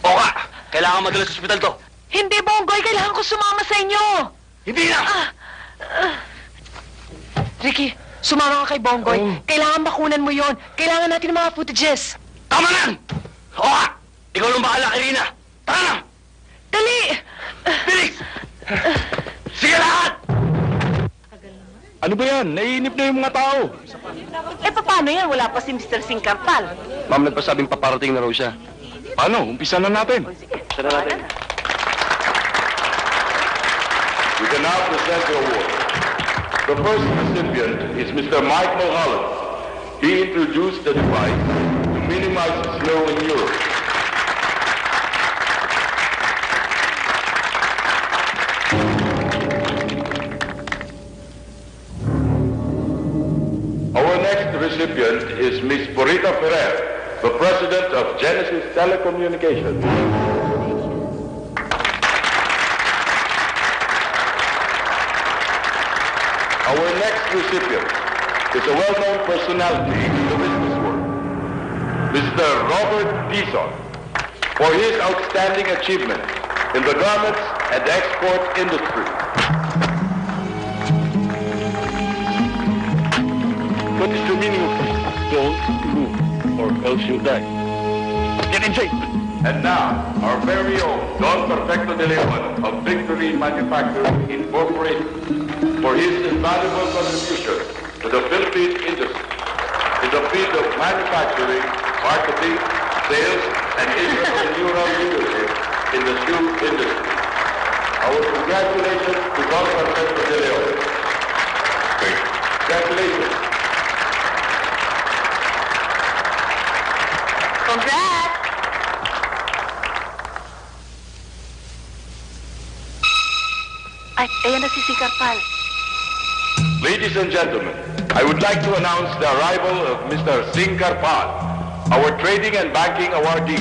D: O nga! Kailangan madala sa ospital to!
B: Hindi, Bonggoy! Kailangan ko sumama sa inyo!
D: Hindi na!
B: Ricky, sumama ka kay Bonggoy. Kailangan makunan mo yon. Kailangan natin ng mga footages.
D: Tama na! O nga! Ikaw lang bahala kay Rina! Tara na!
B: Dali!
D: Bilis! Sige lahat!
E: Ano ba yan? Naiinip na yung mga tao.
F: Eh, paano yan? Wala pa si Mr. Singkarpal.
E: Ma'am, nagpasabing paparating na raw siya. Paano? Umpisa na natin.
D: Umpisa na natin.
M: We can now present the award. The first recipient is Mr. Mike Mulholland. He introduced the device to minimize snow in Europe. Our next recipient is Ms. Purita Ferrer, the president of Genesis Telecommunications. Our next recipient is a well-known personality in the business world, Mr. Robert Dison, for his outstanding achievement in the garments and export industry. What is the meaning of this? Don't move, or else you'll die. Get in shape. And now, our very own Don Perfecto de Leon of Victory Manufacturing Incorporated for his invaluable contribution to the Philippine industry in the field of manufacturing, marketing, sales, and entrepreneurial leadership in the shoe industry. Our congratulations to Don Perfecto de Leon.
A: Thank you.
M: Congratulations.
B: Congrats! Ay, ayan na si Sikarpal.
M: Ladies and gentlemen, I would like to announce the arrival of Mr. Singh Karpal, our trading and banking awardee.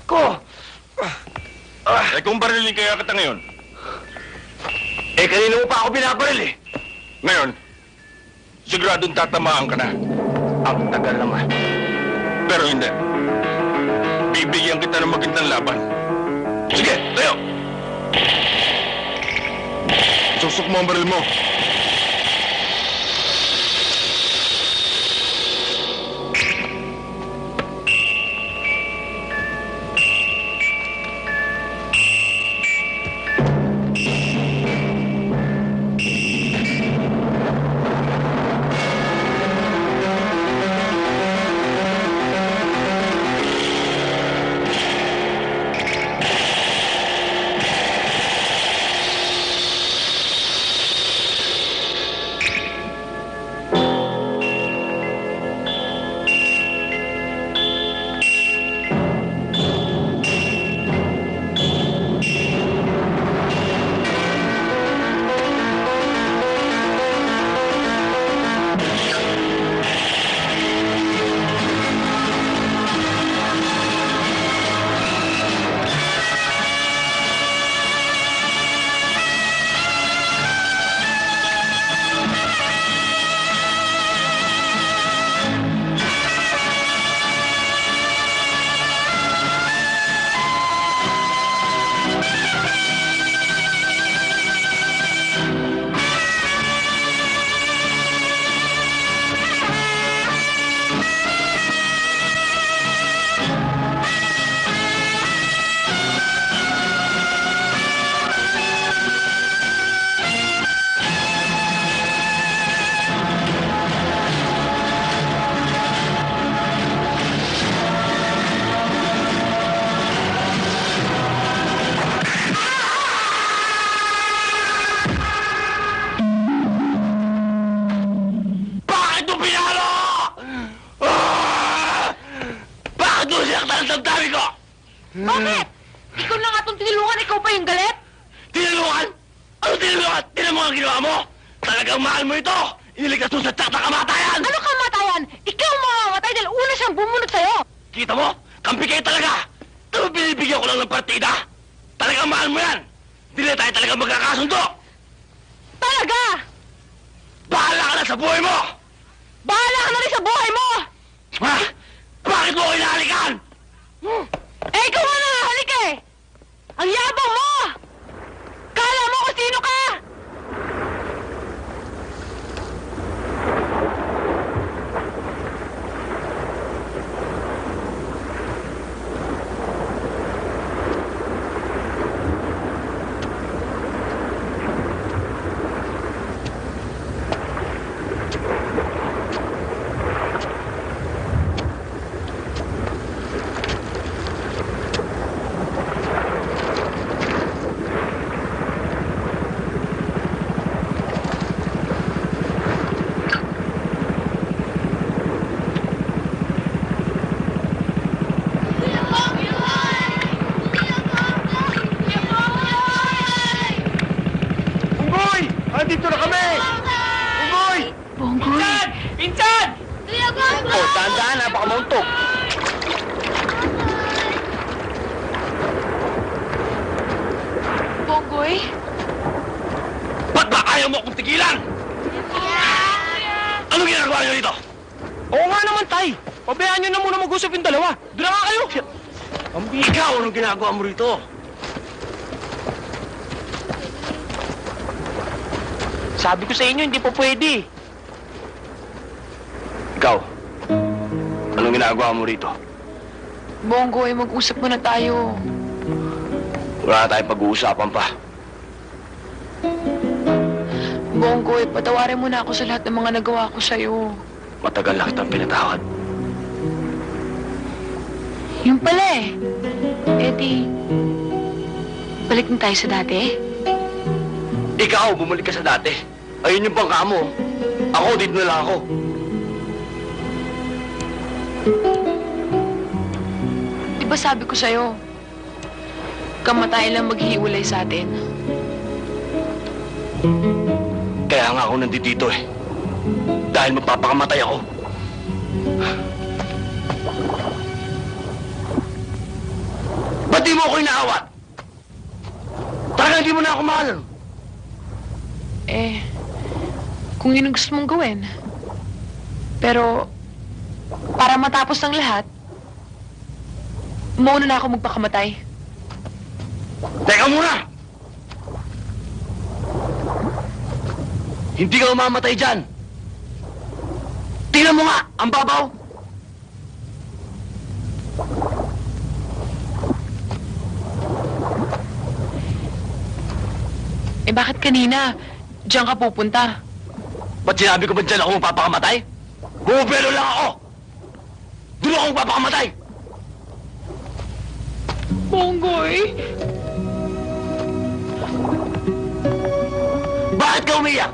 D: Ko!
E: Eh kung barilin kaya kita ngayon,
D: Eh, kanina mo pa ako binabaril eh.
E: ngayon, siguradong tatamaan ka na.
D: Ang tagal naman.
E: Pero hindi. Bibigyan kita ng magandang laban. Sige, tayo! Susok mo ang baril mo.
B: Bakit? Ikaw na nga itong tinulungan, ikaw pa yung galit?
D: Tinulungan? Ano tinulungan? Tinan mo ang ginawa mo! Talagang mahal mo ito! Iniligtas mo sa tsak na kamatayan!
B: Ano kamatayan? Ikaw ang mamamatay dahil una siyang bumunot sa'yo!
D: Kita mo? Kampi kayo talaga! Pero binibigyan ko lang ng partida! Talagang mahal mo yan! Hindi na tayo talagang magkakasundo!
B: Talaga!
D: Bahala ka na sa buhay mo!
B: Bahala ka na rin sa buhay mo!
D: Ha? Bakit mo ako inahalikan?
B: Eh, ikaw nga nangahalik eh! Ang yabang mo! Kala mo kung sino ka!
L: Dito na kami! Unggoy!
B: Bonggoy!
L: Pinsan!
D: Oh, dahan-dahan ha, baka mauntog.
B: Bonggoy?
D: Ba't ba ayaw mo akong tigilan? Anong ginagawa niyo dito?
L: Oo nga naman, Tay! Pabayaan nyo na muna mag-usap yung dalawa. Doon na nga kayo!
D: Ikaw, anong ginagawa mo rito?
L: Sabi ko sa inyo, hindi po pwede.
D: Ikaw, anong ginagawa mo rito?
B: Bonggoy, mag-usap muna tayo.
D: Wala na tayong pag-uusapan pa.
B: Bonggoy, patawarin mo na ako sa lahat ng mga nagawa ko sa'yo.
D: Matagal na kitang pinatawad.
B: Yung pala eh. Eh di, balik na tayo sa dati.
D: Ikaw, bumalik ka sa dati. Ayun yung bangka mo. Ako, dito na lang ako.
B: Di ba sabi ko sa'yo, kamatayan lang maghihiwalay sa atin?
D: Kaya nga ako nandito eh. Dahil magpapakamatay ako. mo ako inaawat. Talagang hindi mo na ako mahal.
B: Eh, kung yun ang gusto mong gawin. Pero, para matapos ang lahat, mauna na ako magpakamatay.
D: Teka muna! Hindi ka mamamatay dyan. Tingnan mo nga, ang babaw.
B: Eh bakit kanina? Diyan ka pupunta.
D: Ba't sinabi ko ba dyan ako magpapakamatay? Bumubelo lang ako! Doon ako magpapakamatay!
B: Bonggoy?
D: Bakit ka umiyak?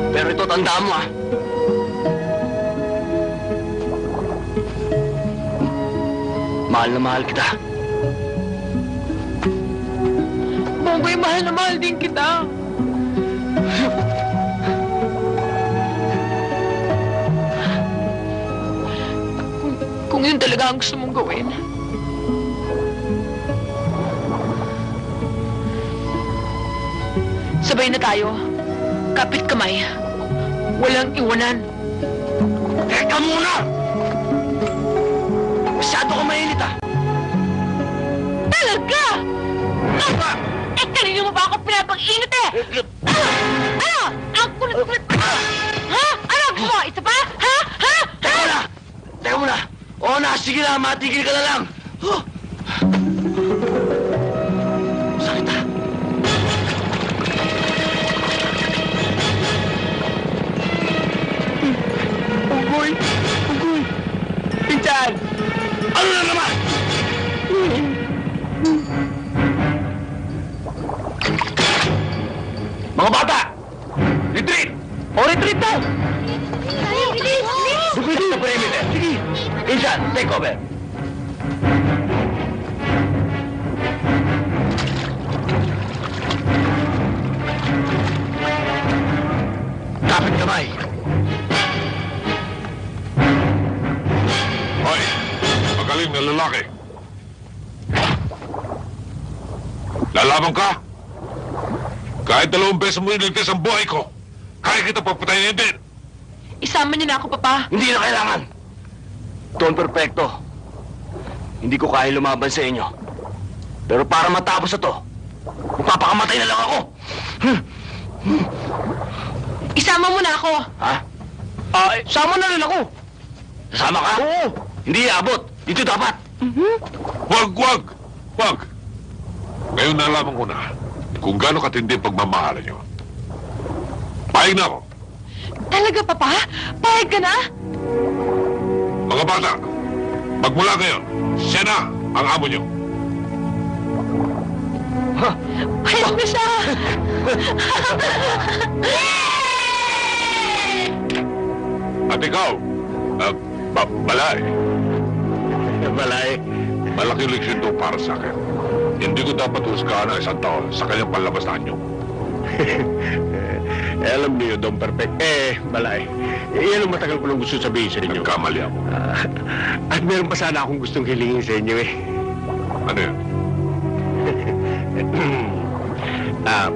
D: Pero ito, tandaan mo, Mahal na mahal kita.
B: Bonggoy, mahal na mahal din kita. Kung yun talaga ang gusto mong gawin. Sabay na tayo. Kapit kamay. Walang iwanan.
D: Teka muna! Masyado ka mainit,
B: Talaga! Eh, kanina mo ba ako pinapag-init Ano? Ang kulit-kulit! Ha? Ano? Gusto mo? Isa pa? Ha? Ha?
D: Teka muna! Oo na, sige na, matigil ka na lang! Sakit,
L: Unggoy! Unggoy! Pinsan!
D: Ano na naman? Mga bata! Retreat! O, retreat daw! Dupit sa perimeter. Sige! Insan, take over. Kapit kamay.
A: Hoy, magaling na lalaki. Lalaban ka? Kahit 2 beses mo iligtas ang buhay ko, kaya kita papatayin din.
B: Isama niyo na ako, Papa.
D: Hindi na kailangan. Don Perfecto. Hindi ko kaya lumaban sa inyo. Pero para matapos na to, magpapakamatay na lang ako.
B: Isama mo na ako.
D: Ha? Sama na rin ako. Sasama ka? Oo. Hindi iabot. Dito dapat.
A: Wag! Ngayon nalaman ko na kung gaano katindi ang pagmamahalan niyo. Pahig na ako.
B: Talaga, Papa? Pahig ka na?
A: Mga bata, magmula ngayon, siya na ang amo niyo.
B: Pahig na siya!
A: At ikaw, Balay.
J: Balay.
A: Malaking leksyon to para sa akin. Hindi ko dapat husgahan ang isang tao sa kanyang panlabas na anyo.
J: Alam niyo, Don Perfect. Balay. Yan ang matagal ko lang gusto sabihin sa inyo.
A: Nagkamali ako.
J: At meron pa sana akong gustong hilingin sa inyo
A: Ano yun?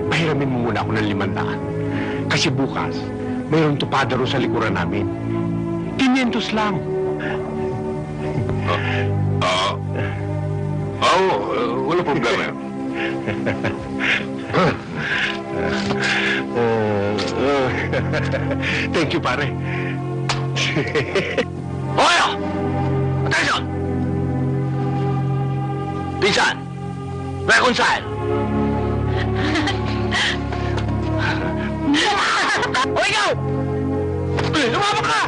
J: Pahiramin mo muna ako ng 500. Kasi bukas, mayroong tupadaro sa likuran namin. 500 lang.
A: Wala problema yan.
J: Thank you, pare.
D: Hoyo! Attention! Pinsan! Reconcile! O ikaw! Lumabak ka!